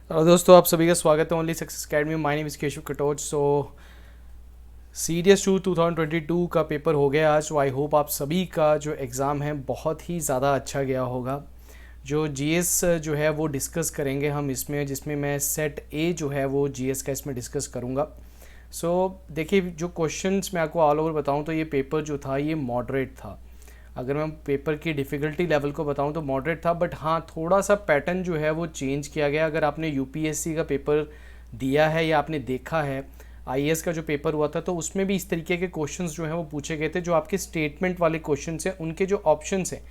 दोस्तों आप सभी का स्वागत है only success academy. My name is Keshav Katoch. CDS2 2022 का पेपर हो गया आज। आई होप आप सभी का जो एग्ज़ाम है बहुत ही ज़्यादा अच्छा गया होगा। जो GS जो है वो डिस्कस करेंगे हम इसमें, जिसमें मैं सेट ए जो है वो GS का इसमें डिस्कस करूँगा। देखिए, जो क्वेश्चंस मैं आपको ऑल ओवर बताऊँ तो ये पेपर जो था ये मॉडरेट था। अगर मैं पेपर की डिफ़िकल्टी लेवल को बताऊं तो मॉडरेट था, बट हाँ थोड़ा सा पैटर्न जो है वो चेंज किया गया। अगर आपने UPSC का पेपर दिया है या आपने देखा है IAS का जो पेपर हुआ था, तो उसमें भी इस तरीके के क्वेश्चंस जो हैं वो पूछे गए थे। जो आपके स्टेटमेंट वाले क्वेश्चंस हैं उनके जो ऑप्शंस हैं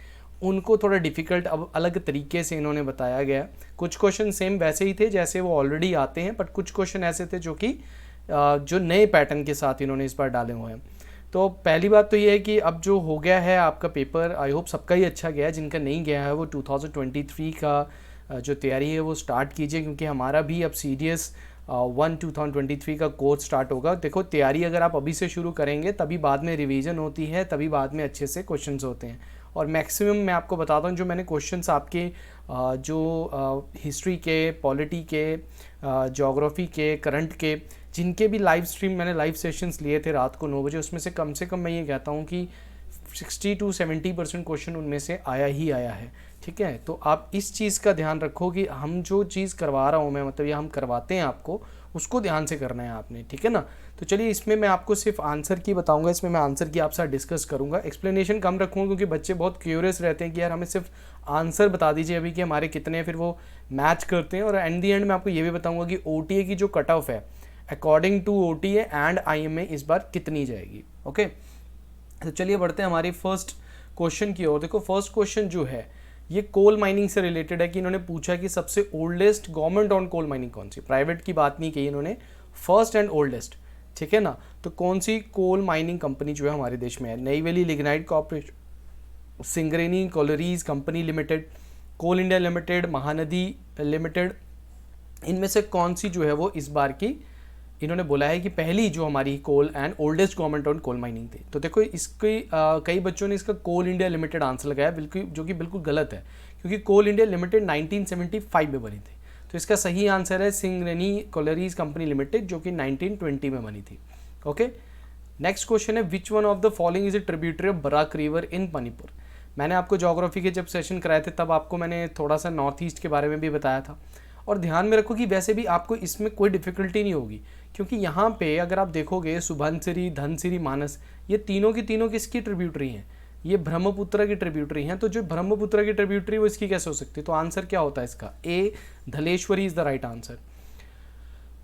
उनको थोड़ा डिफ़िकल्ट अब अलग तरीके से इन्होंने बताया गया। कुछ क्वेश्चन सेम वैसे ही थे जैसे वो ऑलरेडी आते हैं, बट कुछ क्वेश्चन ऐसे थे जो कि जो नए पैटर्न के साथ इन्होंने इस बार डाले हुए हैं। तो पहली बात तो ये है कि अब जो हो गया है आपका पेपर, आई होप सबका ही अच्छा गया है। जिनका नहीं गया है वो 2023 का जो तैयारी है वो स्टार्ट कीजिए, क्योंकि हमारा भी अब CDS 1 2023 का कोर्स स्टार्ट होगा। देखो, तैयारी अगर आप अभी से शुरू करेंगे तभी बाद में रिवीजन होती है, तभी बाद में अच्छे से क्वेश्चंस होते हैं। और मैक्सिमम मैं आपको बताता हूँ, जो मैंने क्वेश्चंस आपके जो हिस्ट्री के, पॉलिटी के, ज्योग्राफी के, करंट के, जिनके भी लाइव स्ट्रीम मैंने लाइव सेशंस लिए थे रात को 9 बजे, उसमें से कम मैं ये कहता हूँ कि 60 to 70% क्वेश्चन उनमें से आया ही आया है। ठीक है, तो आप इस चीज़ का ध्यान रखो कि हम जो चीज़ करवा रहा हूँ मैं, मतलब ये हम करवाते हैं आपको, उसको ध्यान से करना है आपने। ठीक है ना। तो चलिए, इसमें मैं आपको सिर्फ आंसर की बताऊंगा। इसमें मैं आंसर की आपसे डिस्कस करूंगा, एक्सप्लेनेशन कम रखूँगा, क्योंकि बच्चे बहुत क्यूरियस रहते हैं कि यार हमें सिर्फ आंसर बता दीजिए अभी कि हमारे कितने हैं, फिर वो मैच करते हैं। और एंड दी एंड मैं आपको ये भी बताऊंगा कि OTA की जो कट ऑफ है according to OTA and IMA इस बार कितनी जाएगी। ओके, तो चलिए बढ़ते हैं हमारी फर्स्ट क्वेश्चन की ओर। देखो, फर्स्ट क्वेश्चन जो है ये कोल माइनिंग से रिलेटेड है। कि इन्होंने पूछा कि सबसे oldest government on coal mining कौन सी, प्राइवेट की बात नहीं की इन्होंने, फर्स्ट एंड ओल्डेस्ट। ठीक है ना। तो कौन सी कोल माइनिंग कंपनी जो है हमारे देश में है? Neyveli lignite corporation, Singareni collieries company limited, coal India limited, Mahanadi limited, इनमें से कौन सी जो है वो इस बार की इन्होंने बोला है कि पहली जो हमारी coal and oldest government on coal mining थी? तो देखो, इसकी कई बच्चों ने इसका कोल इंडिया लिमिटेड आंसर लगाया, बिल्कुल, जो कि बिल्कुल गलत है, क्योंकि कोल इंडिया लिमिटेड 1975 में बनी थी। तो इसका सही आंसर है सिंगरेनी कॉलरीज कंपनी लिमिटेड, जो कि 1920 में बनी थी। ओके, नेक्स्ट क्वेश्चन है which one of the following is a tributary of Barak river in Manipur? मैंने आपको ज्योग्राफी के जब सेशन कराए थे तब आपको मैंने थोड़ा सा नॉर्थ ईस्ट के बारे में भी बताया था। और ध्यान में रखो कि वैसे भी आपको इसमें कोई डिफिकल्टी नहीं होगी, क्योंकि यहाँ पे अगर आप देखोगे सुबनसिरी, धनसिरी, मानस, ये तीनों की तीनों किसकी ट्रिब्यूटरी हैं? ये ब्रह्मपुत्र की ट्रिब्यूटरी हैं। तो जो ब्रह्मपुत्र की ट्रिब्यूटरी वो इसकी कैसे हो सकती है? तो आंसर क्या होता है इसका? A, Dhaleshwari is the right answer.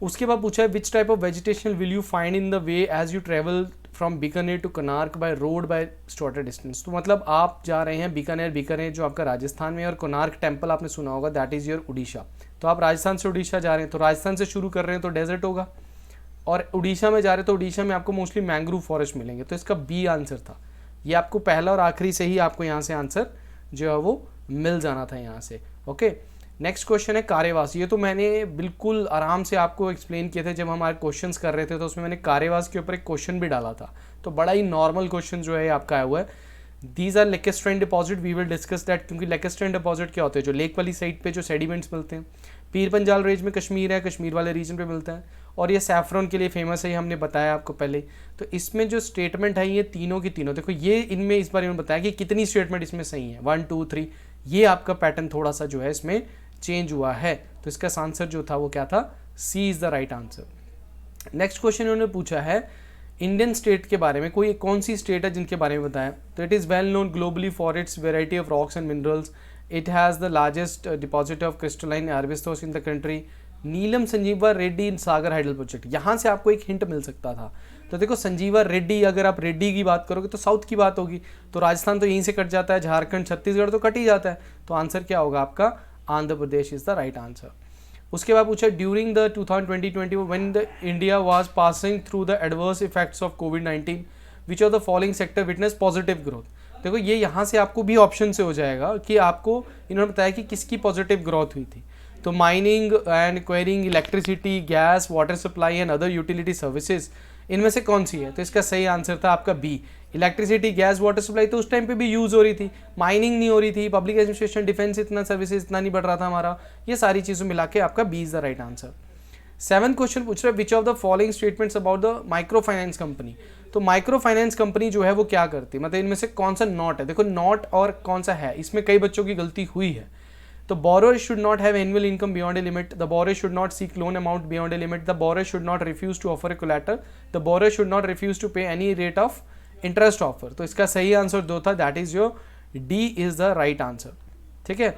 उसके बाद पूछा है which type of vegetation will you find in the way as you travel from Bikaner to Konark by road by shorter distance? तो मतलब आप जा रहे हैं बीकानेर जो आपका राजस्थान में है, और कोणार्क टेम्पल आपने सुना होगा, दैट इज़ योर उड़ीसा। तो आप राजस्थान से उड़ीसा जा रहे हैं, तो राजस्थान से शुरू कर रहे हैं तो डेजर्ट होगा, और उड़ीसा में जा रहे हैं तो उड़ीसा में आपको मोस्टली मैंग्रोव फॉरेस्ट मिलेंगे। तो इसका बी आंसर था। ये आपको पहला और आखिरी से ही आपको यहाँ से आंसर जो है वो मिल जाना था यहाँ से। ओके, नेक्स्ट क्वेश्चन है कार्यवास। ये तो मैंने बिल्कुल आराम से आपको एक्सप्लेन किए थे जब हम हमारे क्वेश्चंस कर रहे थे, तो उसमें मैंने कार्यवास के ऊपर एक क्वेश्चन भी डाला था। तो बड़ा ही नॉर्मल क्वेश्चन जो है आपका आया हुआ है। These are lacustrine deposit, we will discuss that. क्योंकि लेकेस्ट्राइन डिपॉजिट क्या होते हैं? जो लेक वाली साइड पे जो सेडिमेंट्स मिलते हैं। पीर पंजाल रेंज में कश्मीर है, कश्मीर वाले रीजन पे मिलता है, और ये सैफरन के लिए फेमस है, ये हमने बताया आपको पहले। तो इसमें जो स्टेटमेंट है ये तीनों की तीनों, देखो ये इनमें इस बार इन्होंने बताया कि कितनी स्टेटमेंट इसमें सही है, 1 2 3। ये आपका पैटर्न थोड़ा सा जो है इसमें चेंज हुआ है। तो इसका आंसर जो था वो क्या था? C is the right answer. Next question इन्होंने पूछा है इंडियन स्टेट के बारे में, कोई कौन सी स्टेट है जिनके बारे में बताया? तो it is well known globally for its variety of rocks and minerals, it has the largest deposit of crystalline asbestos in the country, Neelam Sanjiva Reddy in Sagar hydel project. यहाँ से आपको एक हिंट मिल सकता था। तो देखो, संजीवा रेड्डी, अगर आप रेड्डी की बात करोगे तो साउथ की बात होगी, तो राजस्थान तो यहीं से कट जाता है, झारखंड, छत्तीसगढ़ तो कट ही जाता है। तो आंसर क्या होगा आपका? Andhra Pradesh is the right answer. उसके बाद पूछा during the 2020 when the India was passing through the adverse effects of covid which of the following sector witness positive growth? देखो, ये यहाँ से आपको भी ऑप्शन से हो जाएगा कि आपको इन्होंने बताया कि किसकी पॉजिटिव ग्रोथ हुई थी। तो mining and quarrying, electricity, gas, water supply and other utility services इनमें से कौन सी है? तो इसका सही आंसर था आपका B, electricity, gas, water supply. तो उस टाइम पे भी यूज़ हो रही थी, माइनिंग नहीं हो रही थी, पब्लिक एडमिनिस्ट्रेशन, डिफेंस इतना सर्विसेज इतना नहीं बढ़ रहा था हमारा, ये सारी चीज़ों मिला के आपका B is the right answer. 7th question पूछ रहा है which of the following statements about the micro finance company. तो माइक्रो फाइनेंस कंपनी जो है वो क्या करती है, मतलब इनमें से कौन सा नॉट है? देखो नॉट और कौन सा है, इसमें कई बच्चों की गलती हुई है। तो borrower should not have annual income beyond a limit, the borrower should not seek loan amount beyond a limit, the borrower should not refuse to offer a collateral, the borrower should not refuse to pay any rate of interest offer। तो इसका सही answer 2 था, that is your D is the right answer. ठीक है,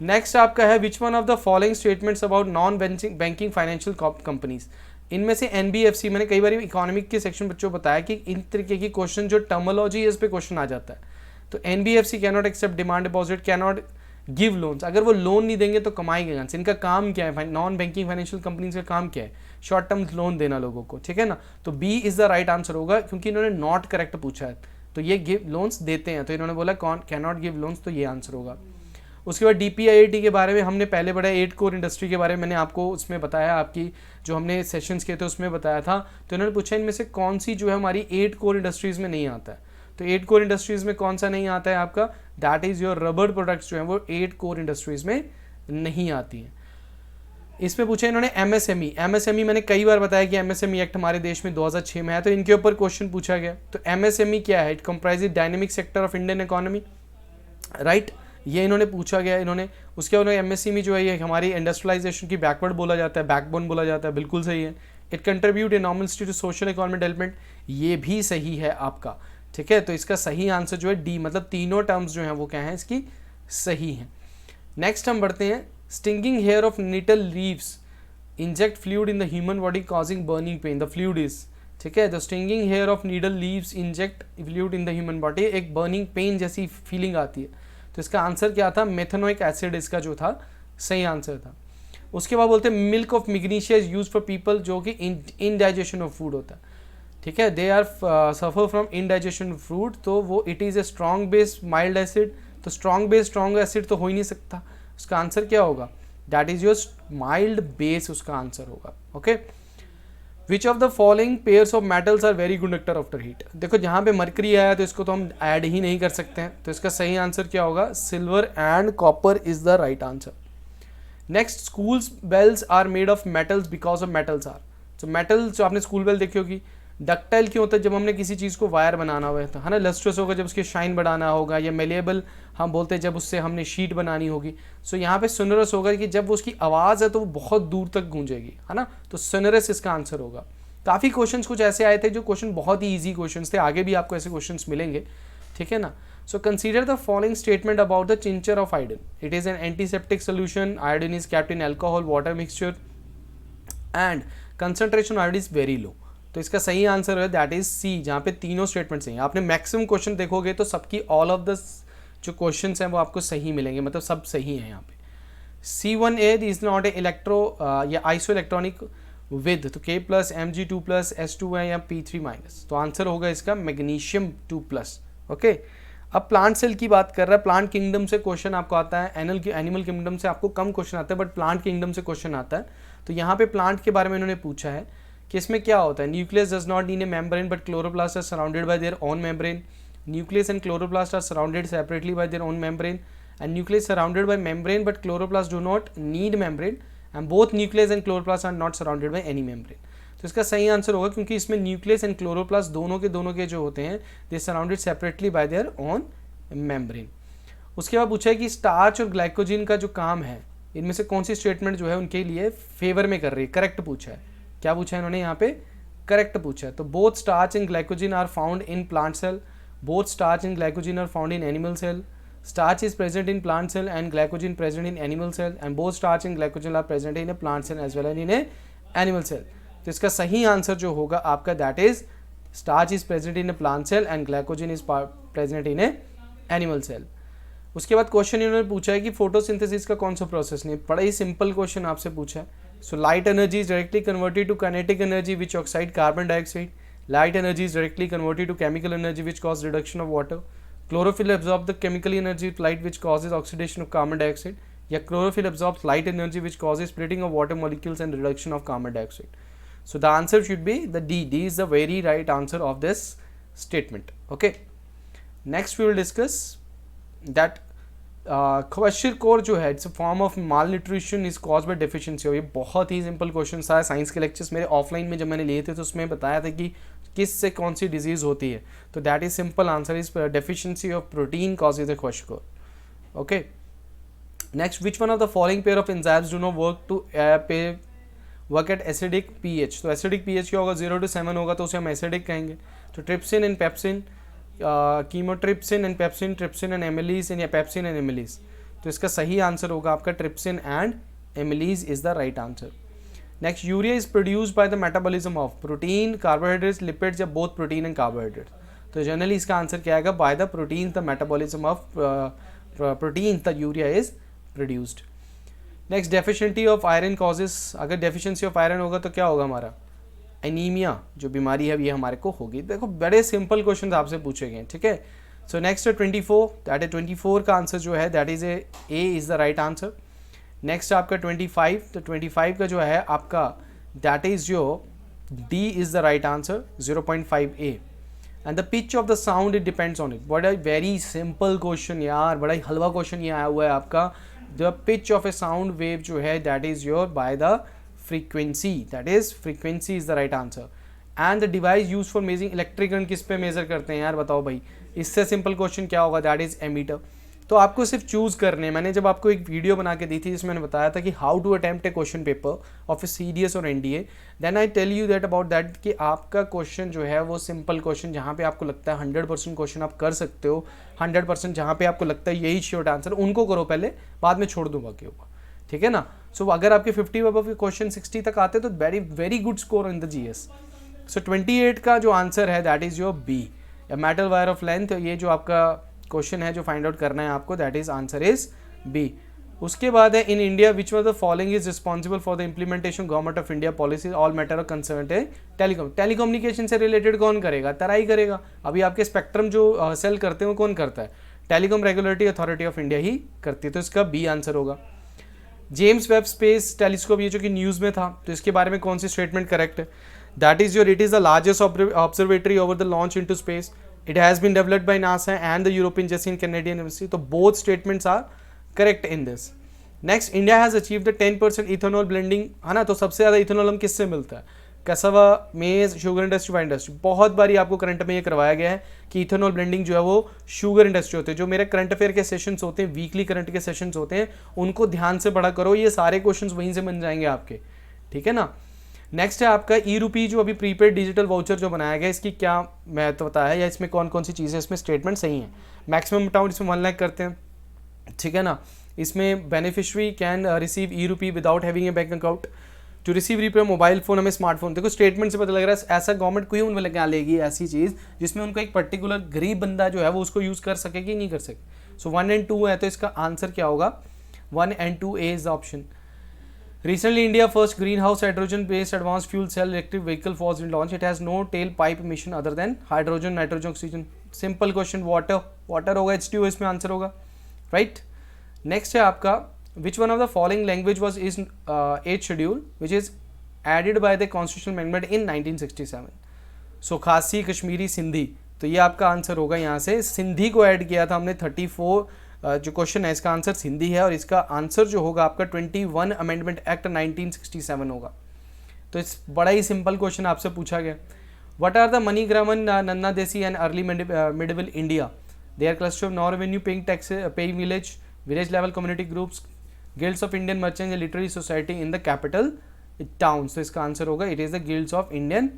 next आपका है which one of the following statements about non banking financial companies. इनमें से एनबीएफसी, मैंने कई बार इकोनॉमिक के सेक्शन बच्चों को बताया कि इन तरीके की क्वेश्चन जो टर्मोलॉजी है इस पे क्वेश्चन आ जाता है। तो NBFC can not accept demand deposit, can not give loans, अगर वो लोन नहीं देंगे तो कमाएंगे कहाँ से? इनका काम क्या है? नॉन बैंकिंग फाइनेंशियल कंपनीज का काम क्या है? शॉर्ट टर्म लोन देना लोगों को, ठीक है ना। तो B is the right answer होगा, क्योंकि इन्होंने नॉट करेक्ट पूछा है। तो ये गिव लोन्स देते हैं, तो इन्होंने बोला कौन कैन नॉट गिव लोन्स, तो ये आंसर होगा। उसके बाद डीपीआईआईटी के बारे में हमने पहले पढ़ा, 8 कोर इंडस्ट्री के बारे में मैंने आपको उसमें बताया, आपकी जो हमने सेशंस किए थे उसमें बताया था। तो इन्होंने पूछा इनमें से कौन सी जो है हमारी 8 कोर इंडस्ट्रीज में नहीं आता है। तो 8 कोर इंडस्ट्रीज में कौन सा नहीं आता है आपका? That is your rubber products जो है वो 8 कोर इंडस्ट्रीज में नहीं आती हैं। इसमें पूछा इन्होंने एमएसएमई। एमएसएमई मैंने कई बार बताया कि एमएसएमई एक्ट हमारे देश में 2006 में है, तो इनके ऊपर क्वेश्चन पूछा गया। तो एमएसएमई क्या है? It comprises dynamic sector of Indian economy, right, ये इन्होंने पूछा गया। इन्होंने उसके बाद एमएसएमई जो है ये हमारी इंडस्ट्रियलाइजेशन की बैकवर्ड बोला जाता है, बैकबोन बोला जाता है, बिल्कुल सही है। It contribute enormously to social economic development, ये भी सही है आपका, ठीक है। तो इसका सही आंसर जो है डी, मतलब तीनों टर्म्स जो हैं वो क्या हैं इसकी सही हैं। नेक्स्ट हम बढ़ते हैं, stinging hair of nettle leaves inject fluid in the human body causing burning pain, the fluid is, ठीक है। The stinging hair of needle leaves inject fluid in the human body, एक बर्निंग पेन जैसी feeling आती है। तो इसका answer क्या था? मेथनोइक एसिड इसका जो था सही आंसर था। उसके बाद बोलते हैं milk of magnesia is use for people जो कि इनडाइजेशन ऑफ फूड होता है, ठीक है। They are suffer from indigestion fruit, तो वो it is a strong base mild acid, तो स्ट्रॉन्ग बेस स्ट्रॉन्ग एसिड तो हो ही नहीं सकता। उसका आंसर क्या होगा? That is your mild base, उसका आंसर होगा, okay. Which of the following pairs of metals are very conductor after heat. देखो जहाँ पे मरकरी आया तो इसको तो हम ऐड ही नहीं कर सकते हैं, तो इसका सही आंसर क्या होगा? Silver and copper is the right answer. Next, schools bells are made of metals because of metals are. तो मेटल जो आपने स्कूल बेल देखी होगी, डक्टाइल क्यों होता है? जब हमने किसी चीज़ को वायर बनाना हुआ है ना, लस्ट्रस होगा जब उसकी शाइन बढ़ाना होगा, या मेलेबल हम बोलते हैं जब उससे हमने शीट बनानी होगी। सो यहाँ पे सोनरस होगा कि जब उसकी आवाज़ है तो वो बहुत दूर तक गूंजेगी, है ना, तो सोनरस इसका आंसर होगा। काफ़ी क्वेश्चंस कुछ ऐसे आए थे जो क्वेश्चन बहुत ही ईजी क्वेश्चंस थे, आगे भी आपको ऐसे क्वेश्चंस मिलेंगे, ठीक है ना। So consider the following statement about the tincture of iodine. It is an antiseptic solution, iodine is kept in alcohol water mixture and concentration iodine is very low. तो इसका सही आंसर है दैट इज सी, जहाँ पे तीनों statement सही हैं। आपने मैक्सिमम क्वेश्चन देखोगे तो सबकी ऑल ऑफ द जो क्वेश्चंस हैं वो आपको सही मिलेंगे, मतलब सब सही हैं यहाँ पे। C1A is not a electro या आइसो इलेक्ट्रॉनिक विद, तो K plus Mg2 plus S2 है या P3 माइनस, तो आंसर होगा इसका मैग्नीशियम 2 प्लस, ओके। अब प्लांट सेल की बात कर रहा है, प्लांट किंगडम से क्वेश्चन आपको आता है, एनिमल किंगडम से आपको कम क्वेश्चन आता है, बट प्लांट किंगडम से क्वेश्चन आता है। तो यहाँ पे प्लांट के बारे में इन्होंने पूछा है कि इसमें क्या होता है। Nucleus does not need a membrane but chloroplast are surrounded by their own membrane, nucleus and chloroplast are surrounded separately by their own membrane, and nucleus surrounded by membrane but chloroplast do not need membrane, and both nucleus and chloroplast are not surrounded by any membrane. तो इसका सही answer होगा, क्योंकि इसमें nucleus and chloroplast दोनों के जो होते हैं दे surrounded separately by their own membrane. उसके बाद पूछा है कि स्टार्च और ग्लाइकोजिन का जो काम है, इनमें से कौन सी स्टेटमेंट जो है उनके लिए फेवर में कर रही है? करेक्ट पूछा है। क्या पूछा है इन्होंने यहाँ पे? करेक्ट पूछा है। तो both starch and glycogen are found in plant cell, both starch and glycogen are found in animal cell, starch is present in plant cell and glycogen present in animal cell, and both starch and glycogen are present in a plant cell as well as in a animal cell। तो इसका सही answer जो होगा आपका that is starch is present in a plant cell and glycogen is present in a animal cell। उसके बाद question इन्होंने पूछा है कि फोटोसिंथेसिस का कौन सा प्रोसेस नहीं, बड़ा ही सिंपल क्वेश्चन आपसे पूछा है। So light energy is directly converted to kinetic energy which oxide carbon dioxide, light energy is directly converted to chemical energy which cause reduction of water, chlorophyll absorbs the chemical energy of light which causes oxidation of carbon dioxide, या chlorophyll absorbs light energy which causes splitting of water molecules and reduction of carbon dioxide। So the answer should be the D. D is the very right answer of this statement. Okay. Next we will discuss that kwashiorkor जो है it's a form of mall nutrition is cause by deficiency. ये बहुत ही simple question था। Science के lectures मेरे offline में जब मैंने लिए थे तो उसमें बताया था कि किस से कौन सी डिजीज होती है। तो that is simple answer is deficiency of protein causes the kwashiorkor। Okay. Next, which one of the following pair of enzymes do not work at acidic pH. तो एसिडिक पीएच क्या होगा, 0 to 7 होगा तो उसे हम एसिडिक कहेंगे। तो trypsin and pepsin, chymotrypsin and pepsin, trypsin and amylase या पेप्सिन एंड एमिलीज। तो इसका सही आंसर होगा आपका trypsin and amylase is the right answer. Next, urea is produced by the metabolism of protein, carbohydrates, lipids या both protein and carbohydrates. तो generally इसका answer क्या आएगा, by the protein the metabolism of protein the urea is produced. Next, deficiency of iron causes, अगर deficiency of iron होगा तो क्या होगा हमारा, एनीमिया जो बीमारी है ये हमारे को होगी। देखो बड़े सिंपल क्वेश्चन आपसे पूछे गए, ठीक है। सो नेक्स्ट 24, दैट इज 24 का आंसर जो है that is A is the right answer. Next आपका 25, तो 25 का जो है आपका दैट इज जो D is the right answer, 0.5 A. And the pitch of the sound it depends on it. बड़ा वेरी सिंपल क्वेश्चन यार, बड़ा ही हलवा क्वेश्चन ये आया हुआ है आपका। The pitch of A sound wave जो है that is your by the frequency, that is frequency is the right answer. And the device used for measuring electric current किस पे मेजर करते हैं यार, बताओ भाई। इससे सिंपल क्वेश्चन क्या होगा, दैट इज एमीटर। तो आपको सिर्फ चूज करने, मैंने जब आपको एक वीडियो बना के दी थी जिसमें मैंने बताया था कि how to attempt a question paper of a CDS और NDA, then I tell you that about that कि आपका क्वेश्चन जो है वो सिंपल क्वेश्चन जहाँ पे आपको लगता है 100% क्वेश्चन आप कर सकते हो, 100% जहाँ पे आपको लगता है यही श्योर आंसर, उनको करो पहले, बाद में छोड़ दूँ बाकी होगा, ठीक है ना। सो अगर आपके 50 अबव के क्वेश्चन 60 तक आते तो very very good score in the GS. So 28 का जो आंसर है that is your B, a metal wire of length. ये जो आपका क्वेश्चन है जो फाइंड आउट करना है आपको, that is answer is B. उसके बाद है in India which one of the following is responsible for the implementation government of India policy all matter of concern है टेलीकम्युनिकेशन से रिलेटेड कौन करेगा, तराई करेगा। अभी आपके स्पेक्ट्रम जो सेल करते हैं वो कौन करता है, telecom regulatory authority of India ही करती है। तो इसका बी आंसर होगा। जेम्स वेब स्पेस टेलीस्कोप ये जो कि न्यूज़ में था, तो इसके बारे में कौन सी स्टेटमेंट करेक्ट है, that is your it is the largest observatory over the launch into space, it has been developed by NASA and the European जैसी कैनेडियन यूनिवर्सिटी। तो both statements are correct in this. Next, India has achieve the 10% ethanol blending, है ना। तो सबसे ज़्यादा ethanol हम किससे मिलता है, कसवा, मेज, शुगर इंडस्ट्री, वाइन इंडस्ट्री। बहुत बारी आपको करंट में ये करवाया गया है कि इथेनॉल ब्लेंडिंग जो है वो शुगर इंडस्ट्री होते हैं। जो मेरे करंट अफेयर के सेशंस होते हैं, वीकली करंट के सेशंस होते हैं, उनको ध्यान से पढ़ा करो, ये सारे क्वेश्चंस वहीं से बन जाएंगे आपके, ठीक है ना। नेक्स्ट है आपका ई रूपी, जो अभी प्रीपेड डिजिटल वाउचर जो बनाया गया, इसकी क्या महत्वता है या इसमें कौन कौन सी चीज़ें, इसमें स्टेटमेंट सही है। मैक्सिमम अमाउंट इसमें 1 लाख करते हैं, ठीक है ना। इसमें beneficiary can receive e rupee without having a bank account to receive repay mobile phone, हमें स्मार्टफोन। देखो स्टेटमेंट से पता लग रहा है ऐसा गवर्नमेंट कोई उनमें लगा लेगी ऐसी चीज़ जिसमें उनको एक पर्टिकुलर गरीब बंदा जो है वो उसको यूज़ कर सके कि नहीं कर सके। सो 1 and 2 है, तो इसका आंसर क्या होगा, 1 and 2 A is the option. Recently India first green house hydrogen based advance fuel cell electric vehicle was in launch, it has no tail pipe emission other than hydrogen, nitrogen, oxygen. Simple question, water होगा, H2O इसमें answer होगा, right. Next है आपका which one of the following language was is 8th schedule which is added by the constitutional amendment in 1967। So Khasi, Kashmiri, Sindhi. तो ये आपका answer होगा, यहाँ से सिंधी को ऐड किया था हमने। 34 जो क्वेश्चन है इसका आंसर सिंधी है, और इसका आंसर जो होगा आपका 21 अमेंडमेंट एक्ट 1967 होगा। तो इस बड़ा ही सिंपल क्वेश्चन आपसे पूछा गया, what are the Manigramam, Nanadesi and early medieval India, they are cluster of non revenue paying tax paying village level community groups, guilds of Indian merchants and literary society in the capital town. तो इसका answer होगा it is the guilds of Indian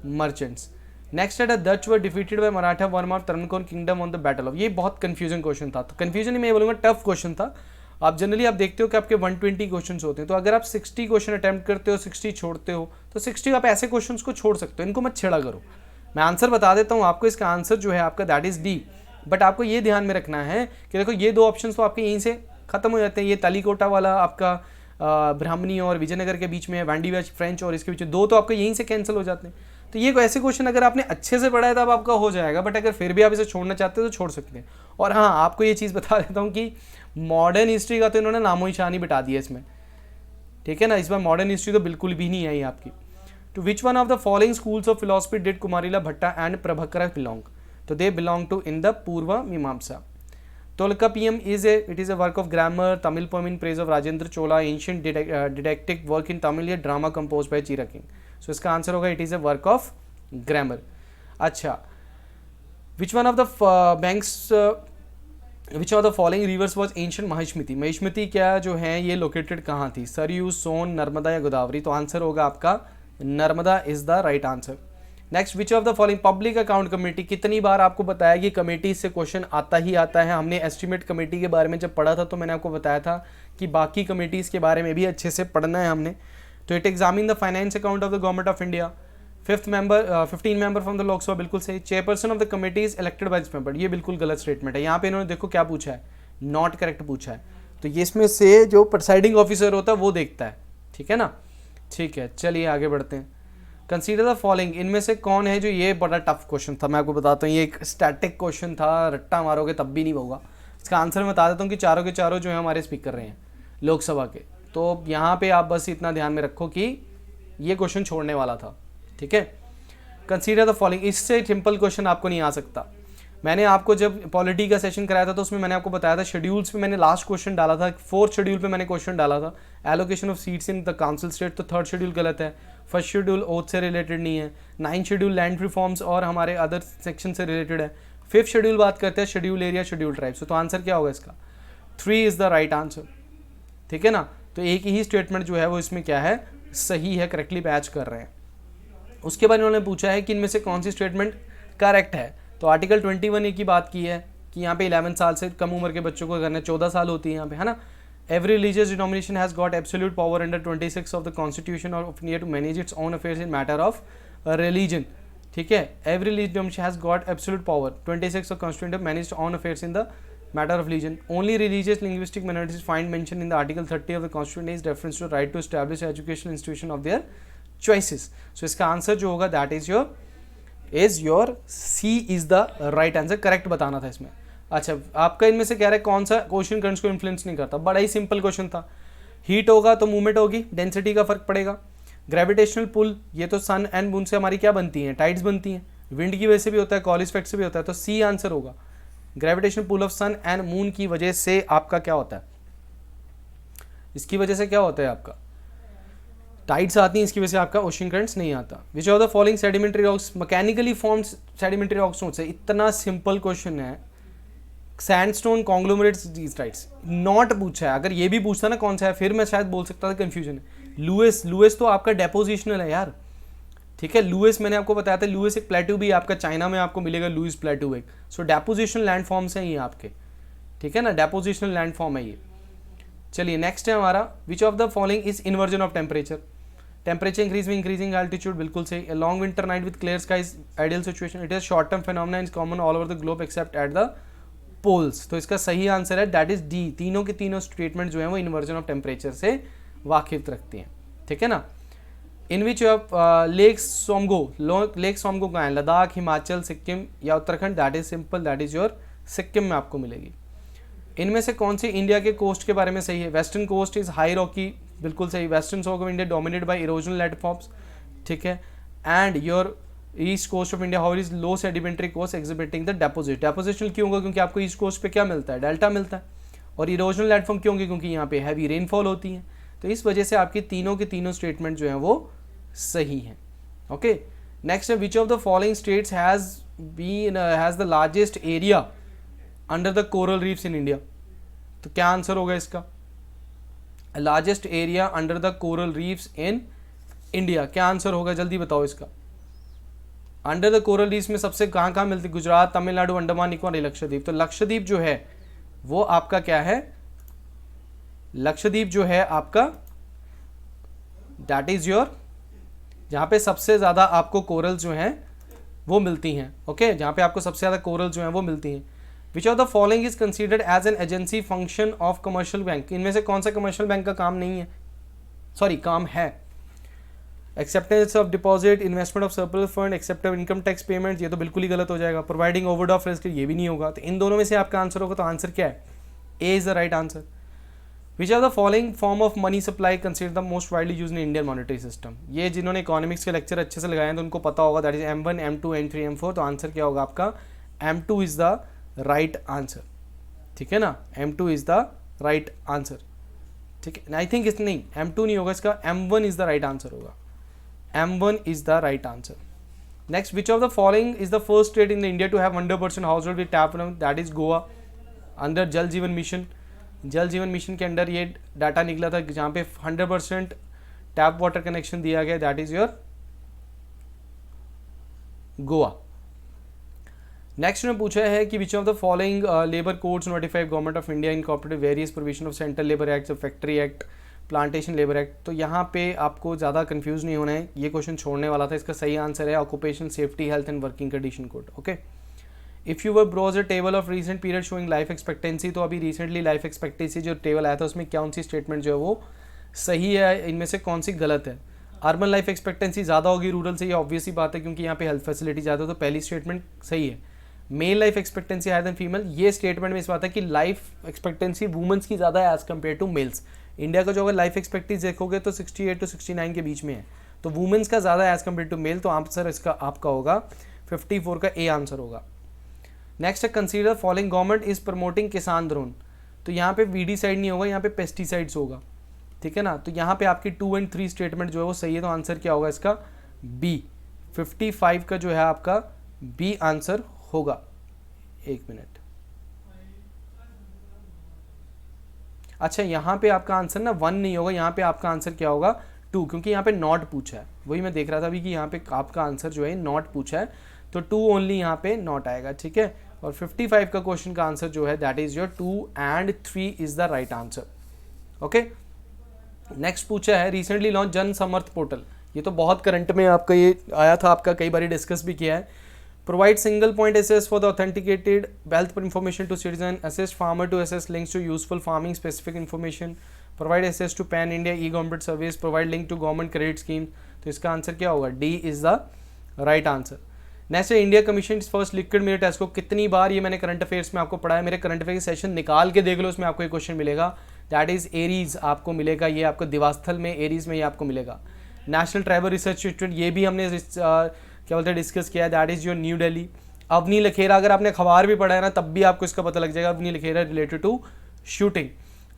merchants. Next है the Dutch war defeated by Marthanda Varma और Travancore kingdom on the battle of. ये बहुत confusion question था, तो confusion ही मैं बोलूँगा टफ क्वेश्चन था। आप जनरली आप देखते हो कि आपके 120 क्वेश्चन होते हैं, तो अगर आप 60 क्वेश्चन अटैम्प्ट करते हो, 60 छोड़ते हो, तो 60 आप ऐसे क्वेश्चन को छोड़ सकते हो, इनको मत छेड़ा करो। मैं आंसर बता देता हूँ आपको, इसका आंसर जो है आपका दैट इज डी। बट आपको ये ध्यान में रखना है कि देखो ये 2 ऑप्शन तो आपके यहीं से खत्म हो जाते हैं। ये तालीकोटा वाला आपका ब्राह्मणी और विजयनगर के बीच में है, वैंडीवैच फ्रेंच, और इसके बीच 2 तो आपके यहीं से कैंसिल हो जाते हैं। तो ये ऐसे क्वेश्चन अगर आपने अच्छे से पढ़ा है तब आपका हो जाएगा, बट अगर फिर भी आप इसे छोड़ना चाहते हो तो छोड़ सकते हैं। और हाँ, आपको ये चीज़ बता देता हूँ कि मॉडर्न हिस्ट्री का तो इन्होंने नामो निशान ही बिठा दिया इसमें, ठीक है ना। इस बार मॉडर्न हिस्ट्री तो बिल्कुल भी नहीं आई आपकी। To which one of the following schools of philosophy did Kumarila Bhatta and Prabhakara belong? तो they belong to in the Purva Mimamsa. Tolkappiyam it is a work of grammar, Tamil poem in praise of Rajendra Chola, ancient didactic work in Tamil, या drama composed by Chira King. So इसका answer होगा it is a work of grammar. अच्छा, which one of the which of the following rivers was ancient Mahishmati? Mahishmati क्या जो है ये located कहाँ थी? सरयू, सोन, नर्मदा या गोदावरी? तो आंसर होगा आपका Narmada is the right answer. Next, which of the following public account committee? कितनी बार आपको बताया कि कमेटी से क्वेश्चन आता ही आता है. हमने एस्टिमेट कमेटी के बारे में जब पढ़ा था तो मैंने आपको बताया था कि बाकी कमेटीज़ के बारे में भी अच्छे से पढ़ना है हमने. तो it examine the finance account of the government of India. 15 member from the Lok Sabha, बिल्कुल सही. Chairperson of the committee is elected by this member, ये बिल्कुल गलत स्टेटमेंट है. यहाँ पे इन्होंने देखो क्या पूछा है, नॉट करेक्ट पूछा है. तो ये इसमें से जो प्रिसाइडिंग ऑफिसर होता है वो देखता है, ठीक है ना. ठीक है, चलिए आगे बढ़ते हैं. कंसीडर द फॉलोइंग, इनमें से कौन है जो, ये बड़ा टफ क्वेश्चन था, मैं आपको बताता हूँ. ये एक स्टैटिक क्वेश्चन था, रट्टा मारोगे तब भी नहीं होगा. इसका आंसर मैं बता देता हूँ कि चारों के चारों जो है हमारे स्पीकर रहे हैं लोकसभा के. तो यहाँ पे आप बस इतना ध्यान में रखो कि ये क्वेश्चन छोड़ने वाला था, ठीक है. कंसीडर द फॉलोइंग, इससे सिंपल क्वेश्चन आपको नहीं आ सकता. मैंने आपको जब पॉलिटी का सेशन कराया था तो उसमें मैंने आपको बताया था शेड्यूल्स पे मैंने लास्ट क्वेश्चन डाला था. 4th शेड्यूल पे मैंने क्वेश्चन डाला था, allocation of seats in the council state. तो 3rd शेड्यूल गलत है. 1st शेड्यूल ओथ से रिलेटेड नहीं है. 9th शेड्यूल लैंड रिफॉर्म्स और हमारे अदर सेक्शन से रिलेटेड है. 5th शेड्यूल बात करते हैं शेड्यूल एरिया, शेड्यूल ट्राइब्स. तो आंसर क्या होगा इसका? 3 इज द राइट आंसर, ठीक है ना. तो एक ही स्टेटमेंट जो है वो इसमें क्या है, सही है, करेक्टली मैच कर रहे हैं. उसके बाद उन्होंने पूछा है कि इनमें से कौन सी स्टेटमेंट करेक्ट है. तो आर्टिकल 21 की बात की है कि यहाँ पे 11 साल से कम उम्र के बच्चों को करना, 14 साल होती है यहाँ पे, है ना. Every religious denomination has got absolute power under 26 of the constitution of India to manage its own affairs in matter of religion, ठीक है. Every religious denomination has got absolute power 26 of constitution to manage own affairs in the matter of religion. Only religious linguistic minorities find mention in the article 30 of the constitution is reference to right to establish educational institution of their choices. So इसका answer जो होगा that is your C is the right answer. Correct बताना था इसमें. अच्छा, आपका इनमें से कह रहा है कौन सा क्वेश्चन करंट्स को इन्फ्लुएंस नहीं करता. बड़ा ही सिंपल क्वेश्चन था. हीट होगा तो मूवमेंट होगी, डेंसिटी का फर्क पड़ेगा. ग्रेविटेशनल पुल, ये तो सन एंड मून से हमारी क्या बनती हैं, टाइड्स बनती हैं. विंड की वजह से भी होता है, कॉलिस इफेक्ट से भी होता है. तो सी आंसर होगा. Gravitational pull of sun and moon की वजह से आपका क्या होता है, इसकी वजह से क्या होता है आपका टाइड्स आती हैं, इसकी वजह से आपका ओशन करंट्स नहीं आता. Which of the following sedimentary rocks mechanically formed sedimentary rocks से. इतना सिंपल क्वेश्चन है. Sandstone, conglomerates, detrites. नॉट पूछा है. अगर ये भी पूछता ना कौन सा है, फिर मैं शायद बोल सकता था कंफ्यूजन है. लुइस तो आपका डेपोजिशनल है यार, ठीक है. लुइस मैंने आपको बताया था, लुइस एक प्लेट्यू भी आपका चाइना में आपको मिलेगा, लुइस प्लेट्यू एक. सो डेपोजिशनल लैंडफॉर्म्स हैं ये आपके, ठीक है ना. डेपोजिशनल लैंडफॉर्म है ये. चलिए नेक्स्ट है हमारा, which of the following is inversion of temperature? Temperature increase में इंक्रीजिंग एल्टीट्यूड, बिल्कुल सही. A long winter night with clear skies ideal situation. It is short term phenomena, is common all over the globe except at the poles. तो इसका सही answer है that is D. तीनों के तीनों स्टेटमेंट जो है वो इन्वर्जन ऑफ टेम्परेचर से वाकिफ रखती हैं, ठीक है ना. इन विच लेक सोमगो कहाँ है? लद्दाख, हिमाचल, सिक्किम या Uttarakhand? That is simple, that is your Sikkim में आपको मिलेगी. इनमें से कौन सी इंडिया के कोस्ट के बारे में सही है? Western coast is high rocky, बिल्कुल सही. Western of India dominated by erosional landforms, ठीक है. And your east coast of India how is low sedimentary coast exhibiting the deposit. Depositional क्यों होगा? क्योंकि आपको ईस्ट कोस्ट पे क्या मिलता है, डेल्टा मिलता है. और इरोजनल लैंडफॉर्म क्यों होंगे? क्योंकि यहाँ पे हैवी रेनफॉल होती है. तो इस वजह से आपकी तीनों के तीनों स्टेटमेंट जो हैं वो सही हैं. ओके, नेक्स्ट है, which of the following states has the largest area under the coral reefs in India? तो क्या आंसर होगा इसका? Largest area under the coral reefs in India, क्या आंसर होगा? जल्दी बताओ इसका. अंडर द कोरल रीफ्स में सबसे कहाँ मिलती है? गुजरात, तमिलनाडु, अंडमान निकोबार, लक्षद्वीप. तो लक्षद्वीप जो है वो आपका क्या है? लक्षद्वीप जो है आपका दैट इज योर, जहाँ पे सबसे ज़्यादा आपको कोरल जो हैं वो मिलती हैं. ओके, जहाँ पे आपको सबसे ज़्यादा कोरल जो हैं वो मिलती हैं. Which of the following is considered as an agency function of commercial bank? इनमें से कौन सा कमर्शियल बैंक का काम नहीं है, सॉरी काम है? Acceptance of deposit, investment of surplus fund, except of income tax payment, ये तो बिल्कुल ही गलत हो जाएगा. प्रोवाइडिंग ओवरड्राफ्ट रिस्क, ये भी नहीं होगा. तो इन दोनों में से आपका आंसर होगा. तो आंसर क्या है? A is the right answer. Which are the following form of money supply consider the most widely use in Indian monetary system. ये जिन्होंने इकोनॉमिक्स के लेक्चर अच्छे से लगाए हैं तो उनको पता होगा, that is M1, M2, M3, M4। तो आंसर क्या होगा आपका M2 is the right answer, ठीक है ना, M2 is the right answer, ठीक है। आई थिंक इस नहीं M2 नहीं होगा इसका, M1 is the right answer होगा, M1 is the right answer. Next, which of the following is the first state in India to have 100% household with tap, that is Goa, under Jal Jeevan mission. जल Jeevan mission के under ये data निकला था जहाँ पे 100% tap water connection दिया गया, that is your Goa. Next में पूछा है कि विच of the following labour codes notified government of India incorporated various provision of central labour act, factory act, plantation labour act. तो यहाँ पे आपको ज़्यादा कंफ्यूज नहीं होना है, ये क्वेश्चन छोड़ने वाला था। इसका सही आंसर है occupation safety health and working condition code. Okay, if you were browse a table of recent period showing life expectancy, तो अभी रिसेंटली लाइफ एक्सपेक्टेंसी जो टेबल आया था उसमें कौन सी स्टेटमेंट जो है वो सही है, इनमें से कौन सी गलत है। अर्बन लाइफ एक्सपेक्टेंसी ज़्यादा होगी रूरल से, ये ऑब्वियस ही बात है क्योंकि यहाँ पे हेल्थ फैसिलिटी ज़्यादा, तो पहली स्टेटमेंट सही है। Male life expectancy higher than female, ये स्टेटमेंट में इस बात है कि लाइफ एक्सपेक्टेंसी वुमेन्स की ज़्यादा है age compare to males. India का जो अगर लाइफ एक्सपेक्टेंसी देखोगे तो 68 to 69 के बीच में है, तो वुमेन्स का ज़्यादा है एज कम्पेयर टू मेल, तो आंसर इसका आपका होगा 54 का ए आंसर होगा। नेक्स्ट है consider following government is promoting किसान ड्रोन, तो यहाँ पे वीडीसाइड नहीं होगा, यहाँ पे पेस्टिसाइड्स होगा, ठीक है ना। तो यहाँ पे आपकी 2 और 3 स्टेटमेंट जो है वो सही है, तो आंसर क्या होगा इसका बी, 55 का जो है आपका बी आंसर होगा। एक मिनट, अच्छा यहाँ पे आपका आंसर ना 1 नहीं होगा, यहाँ पे आपका आंसर क्या होगा 2, क्योंकि यहाँ पे नॉट पूछा है, वही मैं देख रहा था अभी कि यहाँ पे आपका आंसर जो है नॉट पूछा है, तो 2 ओनली यहाँ पे नॉट आएगा, ठीक है। और 55 का क्वेश्चन का आंसर जो है that is your 2 and 3 is the right answer. Okay, next पूछा है रिसेंटली लॉन्च जन समर्थ पोर्टल, ये तो बहुत करंट में आपका ये आया था, आपका कई बार डिस्कस भी किया है। Provide single point access for the authenticated wealth information to citizen, assist farmer to access links to useful farming specific information, provide access to pan India e government service, provide link to government credit scheme. तो इसका answer क्या होगा, D is the right answer. Next India commission first liquid mirror test को कितनी बार, ये मैंने current affairs में आपको पढ़ाया, मेरे करंट अफेयर सेशन निकाल के देख लो, उसमें आपको एक क्वेश्चन मिलेगा, दैट इज एरीज आपको मिलेगा, ये आपको दिवास्थल में एरीज में ये आपको मिलेगा। नेशनल ट्राइबल रिसर्च इंस्टीट्यूट, ये भी हमने क्या बोलते हैं डिस्कस किया है, that is your New Delhi. Avani Lekhara, अगर आपने अखबार भी पढ़ा है ना तब भी आपको इसका पता लग जाएगा, Avani Lekhara related to shooting.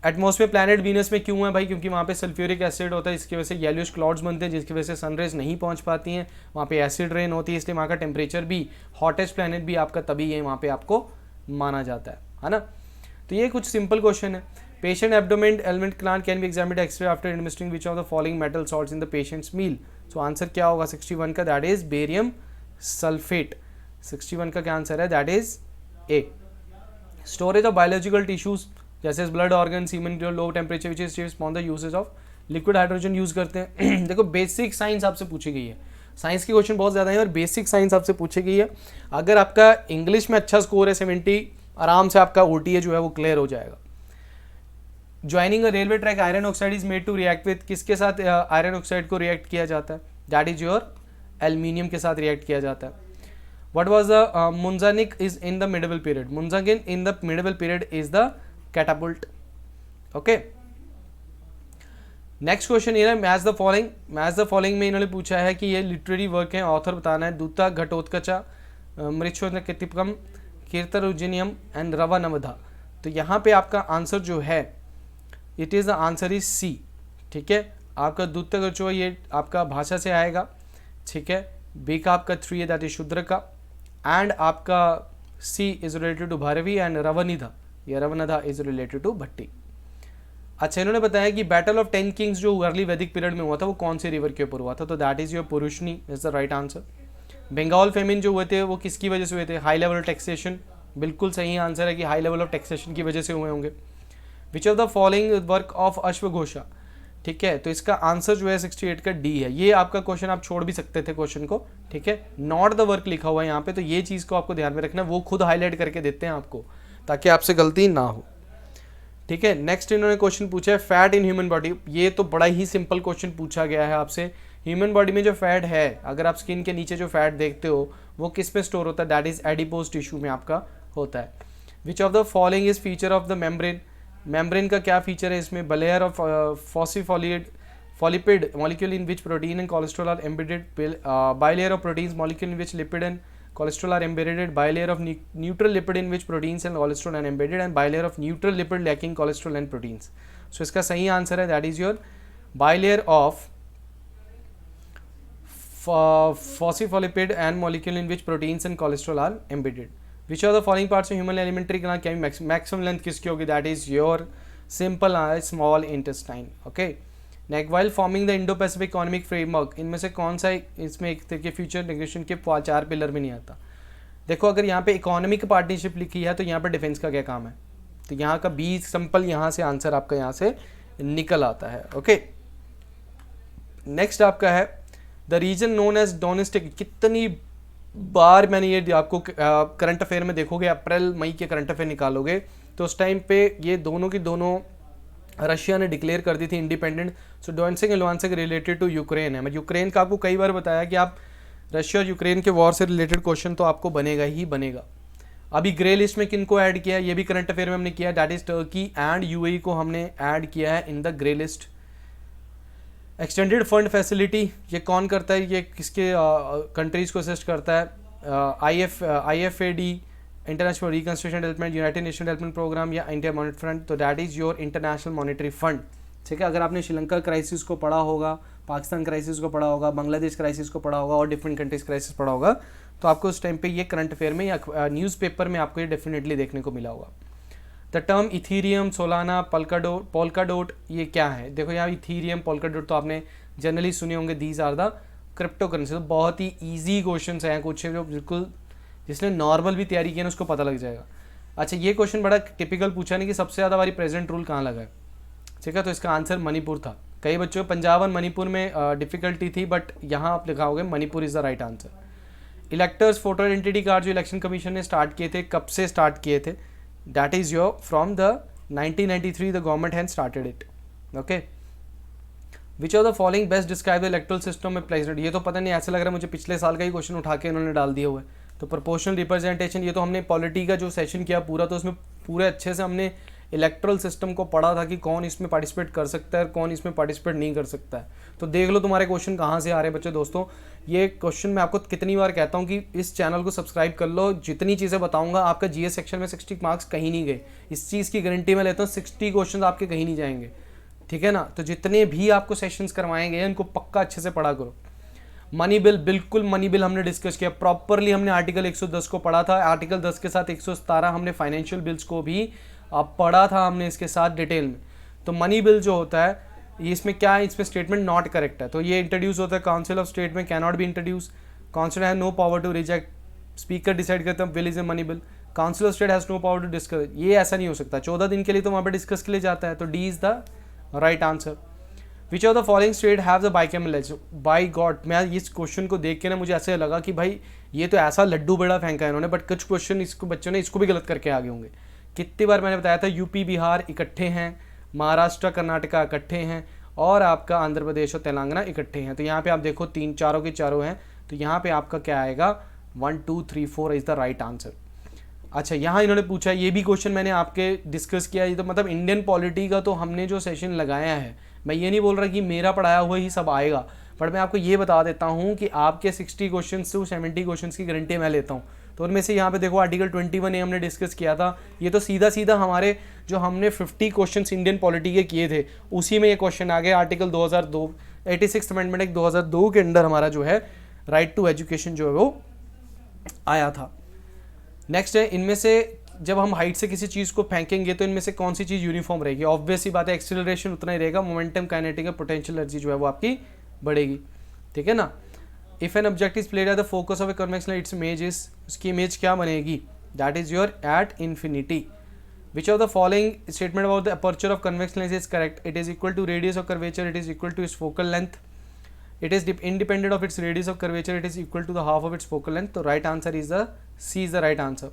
Atmosphere planet Venus में क्यों है भाई, क्योंकि वहाँ पे सल्फ्यूरिक एसिड होता है, इसकी वजह से येलोइश क्लाउड्स बनते हैं, जिसकी वजह से सनरेज नहीं पहुँच पाती हैं, वहाँ पे एसिड रेन होती है, इसलिए वहाँ का टेम्परेचर भी हॉटेस्ट प्लैनेट भी आपका तभी है वहाँ पे आपको माना जाता है ना। तो ये कुछ सिंपल क्वेश्चन है। Patient abdomen element gland can be examined x-ray after administering which of the following metal salts in the patient's meal. So answer क्या होगा 61 का, दैट इज बेरियम सल्फेट। 61 का क्या आंसर है, that is A. Storage of biological tissues जैसे blood organ, semen, low temperature which is respond the usages of liquid hydrogen use करते हैं। देखो बेसिक साइंस आपसे पूछी गई है, साइंस के क्वेश्चन बहुत ज़्यादा है और बेसिक साइंस आपसे पूछी गई है। अगर आपका इंग्लिश में अच्छा स्कोर है 70, आराम से आपका OTA जो है वो क्लियर हो जाएगा। Joining a railway track iron oxide is made to react with, किसके साथ आयरन ऑक्साइड को रिएक्ट किया जाता है, दैट इज योर एल्यूमिनियम के साथ रिएक्ट किया जाता है। What was the Munzanik is in the medieval period? Munzanik in the medieval period is the catapult. Okay. Next question ये है match the following. Match the following में इन्होंने पूछा है कि ये लिटरेरी वर्क है, ऑथर बताना है। दूता घटोत्कचा, मृच्छोत्कटिपकम, कीर्तरुजिनियम एंड रवानवधा। तो यहाँ पे आपका आंसर जो है it is the answer is C, ठीक है। आपका दूता घटो ये आपका भाषा से आएगा, ठीक है। बी का आपका 3 है दैट इज शूद्र का, एंड आपका C is related to Bharavi and रवनिधा, या रवनधा इज रिलेटेड टू भट्टी। अच्छा, इन्होंने बताया कि बैटल ऑफ 10 किंग्स जो अर्ली वैदिक पीरियड में हुआ था वो कौन से रिवर के ऊपर हुआ था, तो that is your Purushni is the right answer. Bengal famine जो हुए थे वो किसकी वजह से हुए थे, हाई लेवल टैक्सेशन, बिल्कुल सही आंसर है कि हाई लेवल ऑफ टैक्सेशन की वजह से हुए होंगे। Which of the following work of अश्वघोषा, ठीक है। तो इसका आंसर जो है 68 का डी है। ये आपका क्वेश्चन आप छोड़ भी सकते थे क्वेश्चन को, ठीक है। नॉट द वर्क लिखा हुआ है यहाँ पे, तो ये चीज़ को आपको ध्यान में रखना है, वो खुद हाईलाइट करके देते हैं आपको ताकि आपसे गलती ना हो, ठीक है। नेक्स्ट इन्होंने क्वेश्चन पूछा है फैट इन ह्यूमन बॉडी। ये तो बड़ा ही सिंपल क्वेश्चन पूछा गया है आपसे। ह्यूमन बॉडी में जो फैट है, अगर आप स्किन के नीचे जो फैट देखते हो वो किस पे स्टोर होता है, दैट इज एडिपोज टिश्यू में आपका होता है। Which of the following is feature of the membrane, membrane का क्या फीचर है इसमें, layer of phospholipid molecule in which protein and cholesterol are embedded, bilayer of proteins molecule in which lipid and cholesterol are embedded, bilayer of neutral lipid in which proteins and cholesterol are embedded, and bilayer of neutral lipid lacking cholesterol and proteins. So इसका सही answer है that is your bilayer of phospholipid and molecule in which proteins and cholesterol are embedded. Which of the following parts of human alimentary canal can be maximum length किसकी होगी, that is your simple small intestine. Okay. Neck while forming the Indo Pacific economic framework, इनमें से कौन सा इसमें एक तरीके future negotiation के 4 पिलर में नहीं आता। देखो अगर यहाँ पे इकोनॉमिक पार्टनरशिप लिखी है तो यहाँ पे डिफेंस का क्या काम है, तो यहाँ का बी सिंपल यहाँ से आंसर आपका यहाँ से निकल आता है। ओके, नेक्स्ट आपका है the reason known as domestic. कितनी बार मैंने ये आपको करंट अफेयर में देखोगे, अप्रैल मई के करंट अफेयर निकालोगे तो उस टाइम पे ये दोनों की दोनों रशिया ने डिक्लेयर कर दी थी independent. So Donetsk and Luhansk related to Ukraine है। मैं यूक्रेन का आपको कई बार बताया कि आप रशिया और यूक्रेन के वॉर से रिलेटेड क्वेश्चन तो आपको बनेगा ही बनेगा। अभी ग्रे लिस्ट में किन को ऐड किया है, ये भी करंट अफेयर में हमने किया, that is Turkey and UAE को हमने ऐड किया है in the grey list. Extended fund facility ये कौन करता है, ये किसके कंट्रीज को असिस्ट करता है, IFAD international reconstruction development, united nation development programme या इंडिया मॉनिटरी फंड, तो that is your international monetary fund. ठीक है, अगर आपने श्रीलंका क्राइसिस को पढ़ा होगा, पाकिस्तान क्राइसिस को पढ़ा होगा, बांग्लादेश क्राइसिस को पढ़ा होगा और डिफरेंट कंट्रीज क्राइसिस पढ़ा होगा तो आपको उस टाइम पे ये करंट अफेयर में या न्यूज़पेपर में आपको ये डेफिनेटली देखने को मिला होगा। द टर्म इथीरियम, सोलाना, पोल्काडोट ये क्या है, देखो यहाँ इथीरियम पोल्काडोट तो आपने जनरली सुने होंगे, these are the crypto currency. तो बहुत ही ईजी क्वेश्चन हैं कुछ जो बिल्कुल जिसने नॉर्मल भी तैयारी किया ना उसको पता लग जाएगा। अच्छा, ये क्वेश्चन बड़ा टिपिकल पूछा नहीं कि सबसे ज़्यादा बारी प्रेजेंट रूल कहाँ लगा है। ठीक है, तो इसका आंसर मणिपुर था। कई बच्चों को पंजाब और मणिपुर में डिफिकल्टी थी, बट यहाँ आप लिखाओगे Manipur is the right answer. Electors photo identity card जो इलेक्शन कमीशन ने स्टार्ट किए थे, कब से स्टार्ट किए थे, that is your from the 1993 the government has started it. Okay, which of the following best describe the electoral system में placement, ये तो पता नहीं, ऐसा लग रहा है मुझे पिछले साल का ही क्वेश्चन उठा के इन्होंने डाल दिया हुआ है। तो प्रोपोर्शनल रिप्रेजेंटेशन, ये तो हमने पॉलिटी का जो सेशन किया पूरा, तो उसमें पूरे अच्छे से हमने इलेक्ट्रल सिस्टम को पढ़ा था कि कौन इसमें पार्टिसिपेट कर सकता है और कौन इसमें पार्टिसिपेट नहीं कर सकता है। तो देख लो तुम्हारे क्वेश्चन कहाँ से आ रहे हैं बच्चे। दोस्तों ये क्वेश्चन मैं आपको कितनी बार कहता हूँ कि इस चैनल को सब्सक्राइब कर लो, जितनी चीज़ें बताऊँगा आपका जीएस सेक्शन में 60 मार्क्स कहीं नहीं गए, इस चीज़ की गारंटी मैं लेता हूँ। 60 क्वेश्चन आपके कहीं नहीं जाएंगे, ठीक है ना। तो जितने भी आपको सेशंस करवाएंगे उनको पक्का अच्छे से पढ़ा करो। मनी बिल, बिल्कुल मनी बिल हमने डिस्कस किया प्रॉपरली, हमने आर्टिकल 110 को पढ़ा था, आर्टिकल 10 के साथ 117 हमने फाइनेंशियल बिल्स को भी पढ़ा था हमने इसके साथ डिटेल में। तो मनी बिल जो होता है इसमें क्या है, इसमें स्टेटमेंट नॉट करेक्ट है, तो ये इंट्रोड्यूस होता है काउंसिल ऑफ स्टेट में, can not be introduce, council have no power to reject, speaker decide करता है bill is a money bill, council of state has no power to discuss, ये ऐसा नहीं हो सकता। 14 दिन के लिए तो वहाँ पर डिस्कस के लिए जाता है, तो D is the right answer. Which of the following state have the bicameral लेज, बाई गॉड मैं इस क्वेश्चन को देख के ना मुझे ऐसे लगा कि भाई ये तो ऐसा लड्डू बड़ा फेंका है इन्होंने, बट कुछ क्वेश्चन इसको बच्चों ने इसको भी गलत करके आगे होंगे। कितनी बार मैंने बताया था यूपी बिहार इकट्ठे हैं, महाराष्ट्र कर्नाटका इकट्ठे हैं और आपका आंध्र प्रदेश और तेलंगाना इकट्ठे हैं। तो यहाँ पे आप देखो तीन चारों के चारों हैं, तो यहाँ पे आपका क्या आएगा 1 2 3 4 इज द राइट आंसर। अच्छा, यहाँ इन्होंने पूछा, ये भी क्वेश्चन मैंने आपके डिस्कस किया, ये तो मतलब इंडियन पॉलिटी का तो हमने जो सेशन लगाया है, मैं ये नहीं बोल रहा कि मेरा पढ़ाया हुआ ही सब आएगा, बट मैं आपको ये बता देता हूँ कि आपके 60 क्वेश्चन टू 70 क्वेश्चन की गारंटी मैं लेता हूँ। तो उनमें से यहाँ पे देखो आर्टिकल 21A हमने डिस्कस किया था, ये तो सीधा सीधा हमारे जो हमने 50 क्वेश्चन इंडियन पॉलिटी के किए थे उसी में ये क्वेश्चन आ गए। आर्टिकल 2002 86 अमेंडमेंट एक्ट 2002 के अंदर हमारा जो है राइट टू एजुकेशन जो है वो आया था। नेक्स्ट है, इनमें से जब हम हाइट से किसी चीज़ को फेंकेंगे तो इनमें से कौन सी चीज़ यूनिफॉर्म रहेगी, ऑब्वियस ही बात है एक्सेलरेशन उतना ही रहेगा, मोमेंटम काइनेटिक पोटेंशियल एनर्जी जो है वो आपकी बढ़ेगी, ठीक है ना। If an object is placed at the focus of a convection its image is, उसकी इमेज क्या बनेगी, that is your at infinity. Which of the following statement about the aperture of convection lens is correct, it is equal to radius of curvature, it is equal to its focal length, it is independent of its radius of curvature, it is equal to the half of it's focal length. तो right answer is the C is the right answer.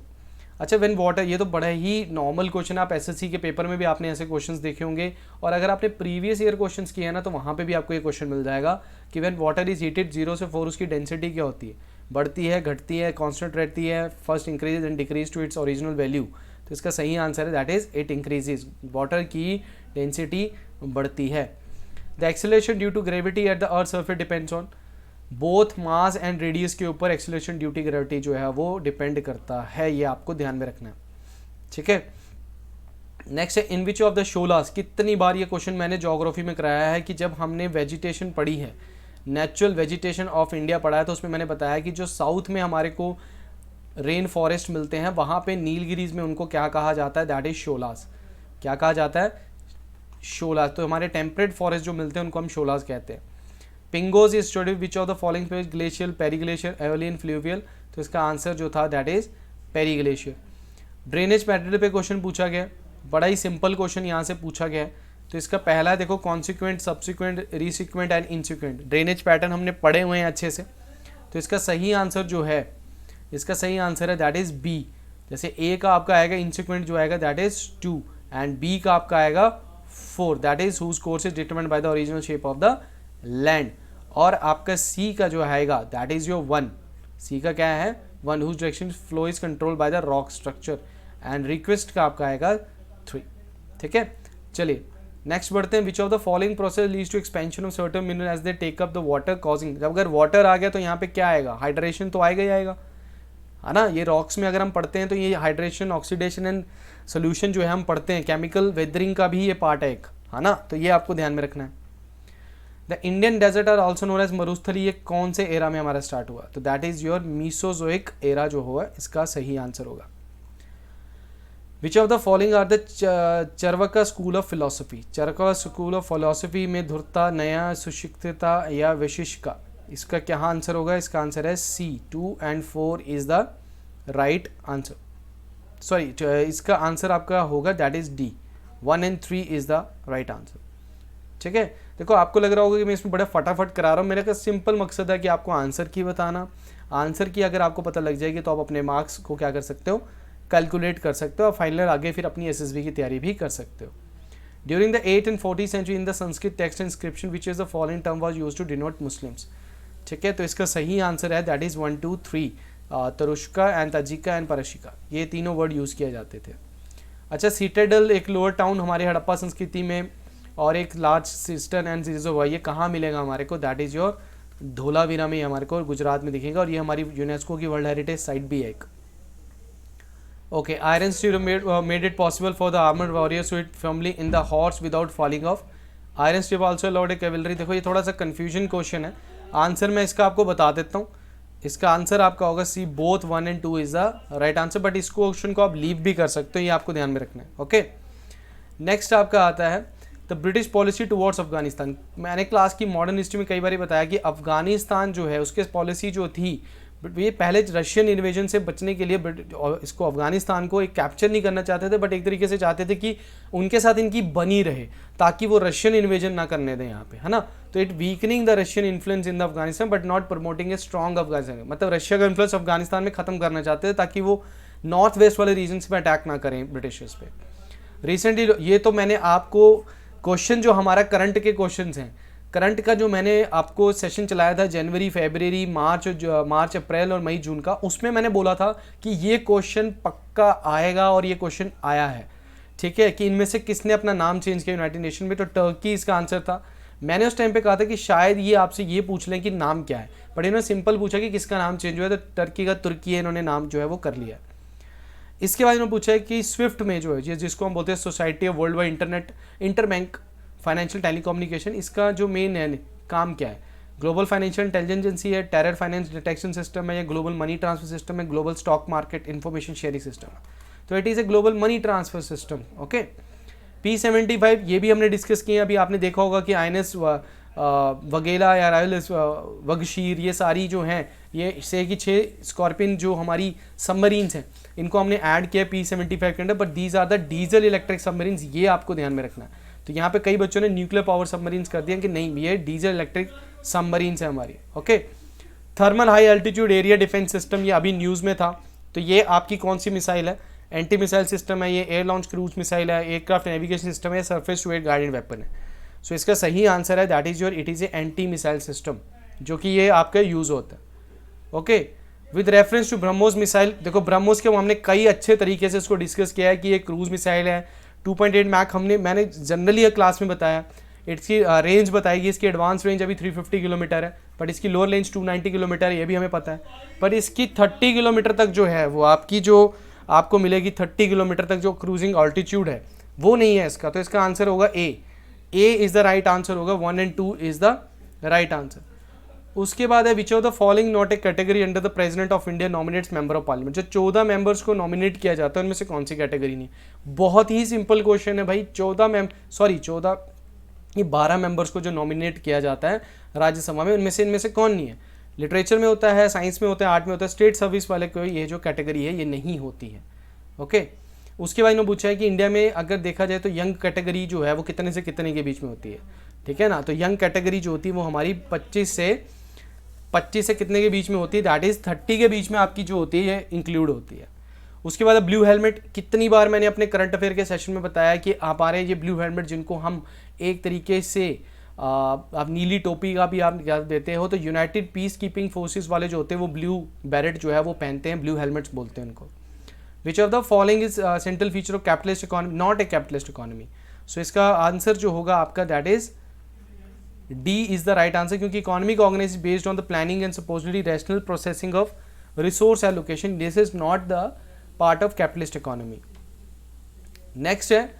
अच्छा, when water, ये तो बड़ा ही normal question है, आप SSC के paper में भी आपने ऐसे क्वेश्चंस देखे होंगे, और अगर आपने प्रीवियस ईयर क्वेश्चंस किए हैं ना तो वहाँ पे भी आपको ये क्वेश्चन मिल जाएगा कि व्हेन वाटर इज हीटेड 0 से 4 उसकी डेंसिटी क्या होती है, बढ़ती है, घटती है, कांस्टेंट रहती है, first increase and decrease to its original value. तो तो इसका सही आंसर है that is it increases, water की डेंसिटी बढ़ती है। The acceleration due to gravity at the earth surface depends on, both mass and radius के ऊपर एक्सेलरेशन ड्यू टू ग्रेविटी जो है वो डिपेंड करता है, ये आपको ध्यान में रखना है, ठीक है। नेक्स्ट है इन विच ऑफ द शोलास, कितनी बार ये क्वेश्चन मैंने ज्योग्राफी में कराया है कि जब हमने वेजिटेशन पढ़ी है, नेचुरल वेजिटेशन ऑफ इंडिया पढ़ा है, तो उसमें मैंने बताया कि जो साउथ में हमारे को रेन फॉरेस्ट मिलते हैं वहाँ पे नीलगिरीज में उनको क्या कहा जाता है, दैट इज शोलास। क्या कहा जाता है, शोलास। तो हमारे टेम्परेट फॉरेस्ट जो मिलते हैं उनको हम शोलास कहते हैं। Pingos is study which of the following page, glacial, periglacier, aeolian, fluvial, तो इसका आंसर जो था that is periglacier. Drainage pattern पे क्वेश्चन पूछा गया, बड़ा ही सिंपल क्वेश्चन यहाँ से पूछा गया है। तो इसका पहला देखो consequent, subsequent, resequent and insequent, drainage pattern हमने पढ़े हुए हैं अच्छे से। तो इसका सही आंसर जो है, इसका सही आंसर है दैट इज बी। जैसे ए का आपका आएगा इंसिक्वेंट जो आएगा दैट इज 2 एंड बी का आपका आएगा 4, that is whose course is determined by the original shape of the land. और आपका सी का जो आएगा दैट इज योर 1, सी का क्या है 1, whose direction flow is control by the rock structure, and request का आपका आएगा 3, ठीक है। चलिए नेक्स्ट बढ़ते हैं, which of the following process leads to expansion of certain mineral as they take up the water causing, जब अगर वाटर आ गया तो यहाँ पे क्या आएगा, हाइड्रेशन तो आएगा ही आएगा, है ना। ये रॉक्स में अगर हम पढ़ते हैं तो ये हाइड्रेशन, ऑक्सीडेशन एंड सोल्यूशन जो है हम पढ़ते हैं, केमिकल वेदरिंग का भी ये पार्ट है एक, है ना। तो ये आपको ध्यान में रखना है। The Indian desert are also known as Marusthali, ये कौन से एरा में हमारा स्टार्ट हुआ, तो that is your Mesozoic era जो हुआ, इसका सही आंसर होगा। Which of the following are the Charvaka school of philosophy, Charvaka school of philosophy में धुरता, नया, सुशिक्षिता या विशिष्का, इसका क्या आंसर होगा, इसका आंसर है सी, 2 and 4 is the right answer. Sorry, इसका आंसर आपका होगा that is D, 1 and 3 is the right answer, ठीक है। देखो आपको लग रहा होगा कि मैं इसमें बड़ा फटाफट करा रहा हूँ, मेरा का सिंपल मकसद है कि आपको आंसर की बताना। आंसर की अगर आपको पता लग जाएगी तो आप अपने मार्क्स को क्या कर सकते हो, कैलकुलेट कर सकते हो, और फाइनल आगे फिर अपनी एसएसबी की तैयारी भी कर सकते हो। During the 8th and 14th century in the Sanskrit text inscription which is the following term was used to denote Muslims, ठीक है। तो इसका सही आंसर है दैट इज 1, 2, 3, तरुष्का एंड तजिका एंड परशिका, ये तीनों वर्ड यूज़ किए जाते थे। अच्छा, सीटेडल एक लोअर टाउन हमारे हड़प्पा संस्कृति में, और एक large cistern and series of, ये कहाँ मिलेगा हमारे को, दैट इज योर धोलावीरा में हमारे को गुजरात में दिखेगा, और ये हमारी यूनेस्को की वर्ल्ड हेरिटेज साइट भी है एक। Okay, iron steel made it possible for the armoured warriors to hit firmly in the horse without falling off, iron steel also allowed a cavalry. देखो ये थोड़ा सा कंफ्यूजन क्वेश्चन है, answer मैं इसका आपको बता देता हूँ। इसका आंसर आपका होगा C, both 1 and 2 is the right answer, but इस क्वेश्चन को आप लीव भी कर सकते हो, ये आपको ध्यान में रखना है। ओके, नेक्स्ट आपका आता है the British policy towards Afghanistan. मैंने क्लास की मॉडर्न हिस्ट्री में कई बार बताया कि अफगानिस्तान जो है उसके पॉलिसी जो थी, ये पहले रशियन इन्वेजन से बचने के लिए इसको अफगानिस्तान को एक कैप्चर नहीं करना चाहते थे, बट एक तरीके से चाहते थे कि उनके साथ इनकी बनी रहे ताकि वो रशियन इन्वेजन ना करने दें यहाँ पे, है ना। तो it weakening the Russian influence in the Afghanistan but not promoting a strong Afghanistan, मतलब रशिया का इन्फ्लुएंस अफगानिस्तान में खत्म करना चाहते थे ताकि वो नॉर्थ वेस्ट वाले रीजन में अटैक ना करें ब्रिटिशर्स पे। रिसेंटली ये तो मैंने आपको क्वेश्चन जो हमारा करंट के क्वेश्चन हैं, करंट का जो मैंने आपको सेशन चलाया था जनवरी, फरवरी, मार्च, अप्रैल और मई, जून का, उसमें मैंने बोला था कि ये क्वेश्चन पक्का आएगा और ये क्वेश्चन आया है, ठीक है, कि इनमें से किसने अपना नाम चेंज किया यूनाइटेड नेशन में, तो टर्की इसका आंसर था। मैंने उस टाइम पे कहा था कि शायद ये आपसे ये पूछ लें कि नाम क्या है, बट इन्होंने सिंपल पूछा कि किसका नाम चेंज हुआ है, तो टर्की का तुर्की है, इन्होंने नाम जो है वो कर लिया है। इसके बाद इन्होंने पूछा है कि स्विफ्ट में जो है जिसको हम बोलते हैं society of world wide internet interbank financial telecommunication, इसका जो मेन है काम क्या है, ग्लोबल फाइनेंशियल इंटेलिजेंस एजेंसी है, टेरर फाइनेंस डिटेक्शन सिस्टम है, या ग्लोबल मनी ट्रांसफर सिस्टम है, global stock market information sharing system है, तो it is a global money transfer system. Okay, P75 ये भी हमने डिस्कस किए, अभी आपने देखा होगा कि INS वगेला या रॉयल वगशीर, ये सारी जो हैं, ये से कि 6 स्कॉर्पियन जो हमारी सबमरीन्स हैं, इनको हमने ऐड किया P75 के अंदर, but these are the diesel electric submarines, ये आपको ध्यान में रखना है। तो यहाँ पे कई बच्चों ने न्यूक्लियर पावर सबमरीन्स कर दिया कि नहीं, ये डीजल इलेक्ट्रिक सबमरीन्स है हमारी। Okay, thermal high altitude area defence system, ये अभी न्यूज़ में था, तो ये आपकी कौन सी मिसाइल है, एंटी मिसाइल सिस्टम है, ये एयर लॉन्च क्रूज मिसाइल है, एयरक्राफ्ट नेविगेशन सिस्टम है, surface to air guided weapon है। सो इसका सही आंसर है that is your, it is a anti missile system, जो कि ये आपका यूज़ होता है। Okay, with reference to BrahMos missile, देखो ब्रह्मोस के हमने कई अच्छे तरीके से इसको डिस्कस किया है कि ये क्रूज मिसाइल है, 2.8 मैक मैंने जनरली क्लास में बताया। इसकी रेंज बताएगी, इसकी एडवांस रेंज अभी 350 किलोमीटर है, बट इसकी लोअर रेंज 290 किलोमीटर है, ये भी हमें पता है। पर इसकी 30 किलोमीटर तक जो है वो आपकी जो आपको मिलेगी 30 किलोमीटर तक जो क्रूजिंग ऑल्टीट्यूड है वो नहीं है इसका। तो इसका आंसर होगा A is the right answer होगा, 1 और 2 इज़ द राइट आंसर। उसके बाद है which of the following not A category under the president of India nominates member of parliament. जो 14 मेंबर्स को नॉमिनेट किया जाता है उनमें से कौन सी कैटेगरी नहीं। बहुत ही सिंपल क्वेश्चन है भाई। 12 मेंबर्स को जो नॉमिनेट किया जाता है राज्यसभा में, इनमें से कौन नहीं है। लिटरेचर में होता है, साइंस में होता है, आर्ट में होता है, स्टेट सर्विस वाले को ये जो कैटेगरी है ये नहीं होती है। ओके। उसके बाद इन्होंने पूछा है कि इंडिया में अगर देखा जाए तो यंग कैटेगरी जो है वो कितने से कितने के बीच में होती है, ठीक है ना। तो यंग कैटेगरी जो होती है वो हमारी 25 से कितने के बीच में होती है, दैट इज़ 30 के बीच में आपकी जो होती है इंक्लूड होती है। उसके बाद ब्लू हेलमेट, कितनी बार मैंने अपने करंट अफेयर के सेशन में बताया कि हमारे ये ब्लू हेलमेट जिनको हम एक तरीके से आप नीली टोपी का भी आप याद देते हो, तो यूनाइटेड पीस कीपिंग फोर्सेस वाले जो होते हैं वो ब्लू बैरेट जो है वो पहनते हैं, ब्लू हेलमेट्स बोलते हैं उनको। Which of the following is central feature of capitalist economy, not a capitalist economy. So इसका आंसर जो होगा आपका that is D is the right answer, क्योंकि economic organisation based on the planning and supposedly rational processing of resource allocation, this is not the part of capitalist economy. Next है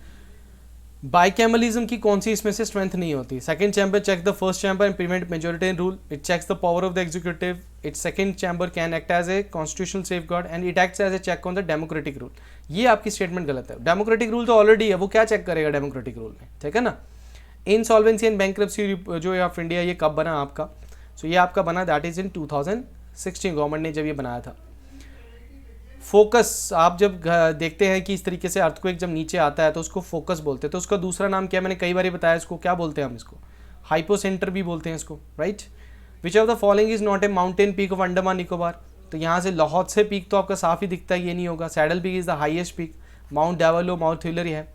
bicameralism की कौन सी इसमें से strength नहीं होती। Second chamber check the first chamber and prevent majoritarian rule, it checks the power of the executive, it second chamber can act as a constitutional safeguard and it acts as a check on the democratic rule. ये आपकी statement गलत है। Democratic rule तो already है, वो क्या check करेगा democratic rule में, ठीक है ना। इंसॉल्वेंसी एंड बैंक्रप्सी जो ऑफ इंडिया ये कब बना आपका, सो ये आपका बना दैट इज इन 2016, गवर्नमेंट ने जब ये बनाया था। फोकस, आप जब देखते हैं कि इस तरीके से अर्थक्वेक जब नीचे आता है तो उसको फोकस बोलते हैं, तो उसका दूसरा नाम क्या है, मैंने कई बार बताया इसको क्या बोलते हैं हम, इसको हाइपोसेंटर भी बोलते हैं इसको, right. Which of the following is not a mountain peak of Andaman Nicobar, तो यहाँ से लाहौल से पीक तो आपका साफ ही दिखता है, ये नहीं होगा। Saddle peak is the highest peak, mount डेवलो, माउंट हिलरी है,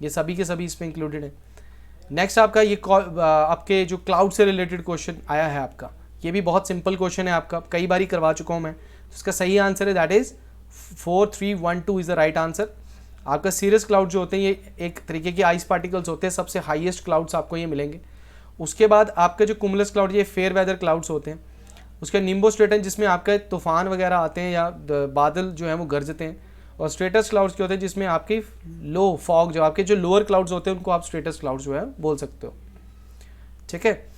ये सभी के सभी इसमें इंक्लूडेड है। नेक्स्ट आपका ये आपके जो क्लाउड से रिलेटेड क्वेश्चन आया है आपका, ये भी बहुत सिंपल क्वेश्चन है आपका, कई बार करवा चुका हूँ मैं। तो इसका सही आंसर है that is 4312 is the right answer. आपका सीरियस क्लाउड जो होते हैं ये एक तरीके के आइस पार्टिकल्स होते हैं, सबसे हाईएस्ट क्लाउड्स आपको ये मिलेंगे। उसके बाद आपका जो कुमुलस क्लाउड, ये फेयर वेदर क्लाउड्स होते हैं। उसके निम्बो स्ट्रेटन जिसमें आपके तूफान वगैरह आते हैं या बादल जो हैं वो गरजते हैं। और स्ट्रेटस क्लाउड्स के होते हैं जिसमें आपकी लो फॉग, जो आपके जो लोअर क्लाउड्स होते हैं उनको आप स्ट्रेटस क्लाउड्स जो है बोल सकते हो, ठीक है।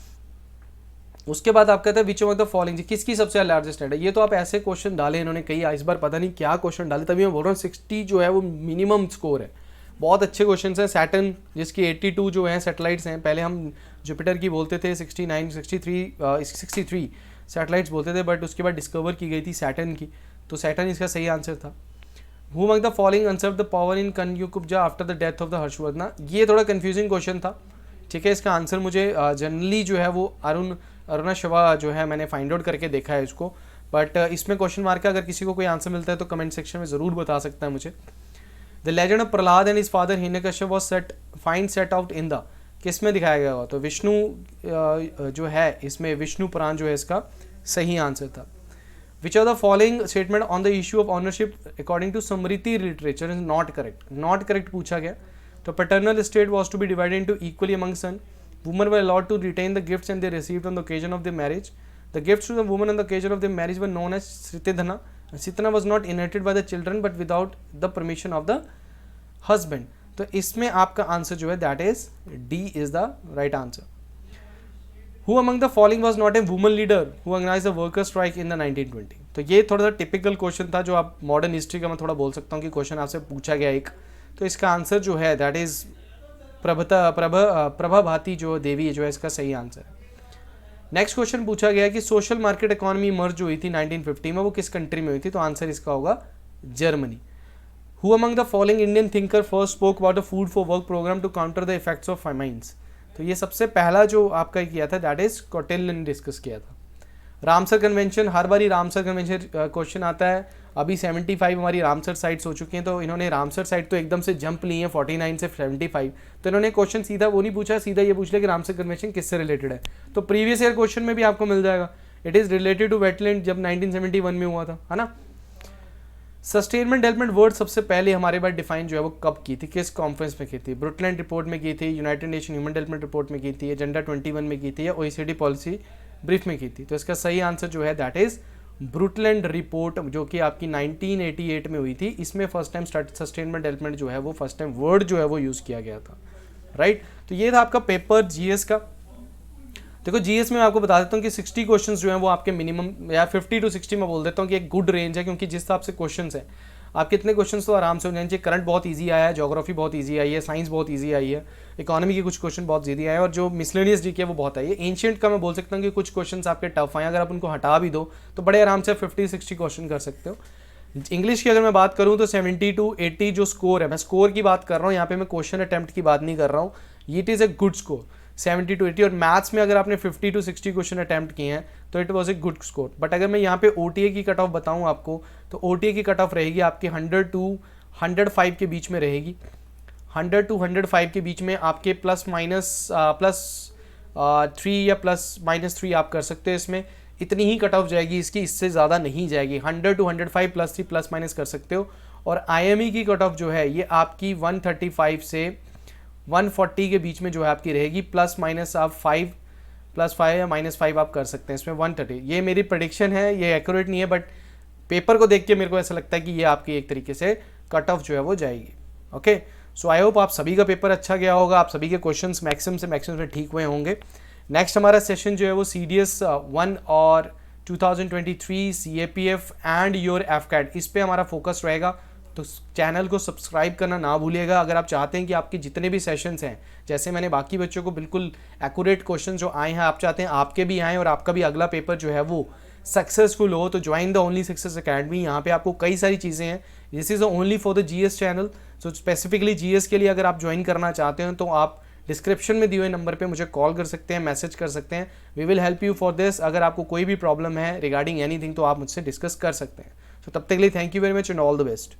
उसके बाद आप कहते हैं विच ऑफ द फॉलोइंग, किसकी सबसे लार्जेस्ट है। ये तो आप ऐसे क्वेश्चन डाले इन्होंने कई, इस बार पता नहीं क्या क्वेश्चन डाले, तभी मैं बोल रहा हूँ 60 जो है वो मिनिमम स्कोर है। बहुत अच्छे क्वेश्चन हैं। सैटर्न जिसकी 82 जो हैं सैटेलाइट्स हैं, पहले हम जुपिटर की बोलते थे 63 सैटेलाइट्स बोलते थे, बट उसके बाद डिस्कवर की गई थी सैटर्न की, तो सैटर्न इसका सही आंसर था। Who among the following conserve the power in Kanyakubja after the death of the Harshavardhan, ये थोड़ा कंफ्यूजिंग क्वेश्चन था, ठीक है। इसका आंसर मुझे जनरली जो है वो अरुणा शिवा जो है मैंने फाइंड आउट करके देखा है इसको, बट इसमें क्वेश्चन मार्क का अगर किसी को कोई आंसर मिलता है तो कमेंट सेक्शन में ज़रूर बता सकता है मुझे। The legend of Prahlad and his father Hiranyakashyap was set out in the, किस में दिखाया गया हुआ, तो विष्णु जो है इसमें विष्णु पुराण जो है इसका सही आंसर था। Which of the following statement on the issue of ownership according to Smriti literature is not correct, not correct पूछा गया। तो paternal estate was to be divided into equally among son, women were allowed to retain the gifts and they received on the occasion of their marriage. The gifts to the women on the occasion of their marriage were known as Sritidhana. Sritidhana was not inherited by the children but without the permission of the husband. तो इसमें आपका answer जो है that is D is the right answer. Who among the following was not a woman leader who organized the worker strike in the 1920? तो ये थोड़ा सा typical question था जो आप मॉडर्न हिस्ट्री का मैं थोड़ा बोल सकता हूँ कि क्वेश्चन आपसे पूछा गया एक, तो इसका आंसर जो है दैट इज प्रभा भाती जो देवी जो है इसका सही आंसर है। नेक्स्ट क्वेश्चन पूछा गया कि सोशल मार्केट इकोनॉमी मर्ज हुई थी 1950 में, वो किस कंट्री में हुई थी, तो आंसर इसका होगा Germany. Who among the following Indian thinker first spoke about a food for work program to counter the effects of famines, तो ये सबसे पहला जो आपका किया था दैट इज कौटिल्य ने डिस्कस किया था। रामसर कन्वेंशन, हर बार रामसर कन्वेंशन क्वेश्चन आता है, अभी 75 हमारी रामसर साइट्स हो चुकी हैं, तो इन्होंने रामसर साइट तो एकदम से जंप ली है 49 से 75, तो इन्होंने क्वेश्चन सीधा वो नहीं पूछा, सीधा ये पूछ लिया कि रामसर कन्वेंशन किससे रिलेटेड है, तो प्रीवियस ईयर क्वेश्चन में भी आपको मिल जाएगा it is related to wetland, जब 1971 में हुआ था, है ना। सस्टेनेबल डेवलपमेंट वर्ड सबसे पहले हमारे पास डिफाइन जो है वो कब की थी, किस कॉन्फ्रेंस में की थी? ब्रुटलैंड रिपोर्ट में की थी, United nation human development report में की थी, एजेंडा 21 में की थी, या OECD पॉलिसी ब्रीफ में की थी? तो इसका सही आंसर जो है दैट इज ब्रुटलैंड रिपोर्ट, जो कि आपकी 1988 में हुई थी। इसमें फर्स्ट टाइम सस्टेनेबल डेवलपमेंट जो है वो फर्स्ट टाइम वर्ड जो है वो यूज़ किया गया था, राइट। तो ये था आपका पेपर जीएस का। देखो जीएस में मैं आपको बता देता हूँ कि 60 क्वेश्चंस जो हैं वो आपके मिनिमम, या 50 to 60 मैं बोल देता हूँ कि एक गुड रेंज है, क्योंकि जिस हिसाब से क्वेश्चंस हैं आपके इतने क्वेश्चंस तो आराम से हो जाने चाहिए। करंट बहुत इजी आया है, ज्योग्राफी बहुत इजी आई है, साइंस बहुत इजी आई है, इकोनॉमी के कुछ क्वेश्चन बहुत इजी आए हैं, और जो मिसलेनियस जीके है वो बहुत आई है। एंशिएंट का मैं बोल सकता हूँ कि कुछ क्वेश्चंस आपके टफ आए, अगर आप उनको हटा भी दो तो बड़े आराम से 50-60 क्वेश्चन कर सकते हो। इंग्लिश की अगर मैं बात करूँ तो 70 to 80 जो स्कोर है, मैं स्कोर की बात कर रहा हूँ यहाँ पे, मैं क्वेश्चन अटेम्प्ट की बात नहीं कर रहा हूँ। It is a good score 70 to 80। और मैथ्स में अगर आपने 50 to 60 क्वेश्चन अटेम्प्ट किए हैं तो it was a good score. But अगर मैं यहाँ पे OTA की कट ऑफ बताऊँ आपको, तो OTA की कट ऑफ रहेगी आपकी 100 to 105 के बीच में रहेगी। 100 to 105 के बीच में आपके प्लस 3 या ±3 आप कर सकते हो। इसमें इतनी ही कट ऑफ जाएगी इसकी, इससे ज़्यादा नहीं जाएगी। 100 to 105 +3 ± कर सकते हो। और IME की कट ऑफ जो है ये आपकी 135 से 140 के बीच में जो है आपकी रहेगी, ± आप 5 या -5 आप कर सकते हैं इसमें 130। ये मेरी प्रेडिक्शन है, ये एक्यूरेट नहीं है, बट पेपर को देख के मेरे को ऐसा लगता है कि ये आपकी एक तरीके से कट ऑफ जो है वो जाएगी। ओके, सो आई होप आप सभी का पेपर अच्छा गया होगा, आप सभी के क्वेश्चंस मैक्सिमम से मैक्सिमम में ठीक हुए होंगे। नेक्स्ट हमारा सेशन जो है वो CDS 1 और 2023 CAPF एंड योर FCAT, इस पे हमारा फोकस रहेगा। तो चैनल को सब्सक्राइब करना ना भूलिएगा। अगर आप चाहते हैं कि आपके जितने भी सेशंस हैं, जैसे मैंने बाकी बच्चों को बिल्कुल एक्यूरेट क्वेश्चन जो आए हैं, आप चाहते हैं आपके भी आएँ और आपका भी अगला पेपर जो है वो सक्सेसफुल हो, तो join the only success academy. यहाँ पे आपको कई सारी चीज़ें हैं, this is only for the GS channel. So specifically GS के लिए अगर आप ज्वाइन करना चाहते हैं तो आप डिस्क्रिप्शन में दिए हुए नंबर पे मुझे कॉल कर सकते हैं, मैसेज कर सकते हैं। We will help you for this. अगर आपको कोई भी प्रॉब्लम है रिगार्डिंग एनीथिंग तो आप मुझसे डिस्कस कर सकते हैं। सो तब तक के लिए thank you very much and all the best.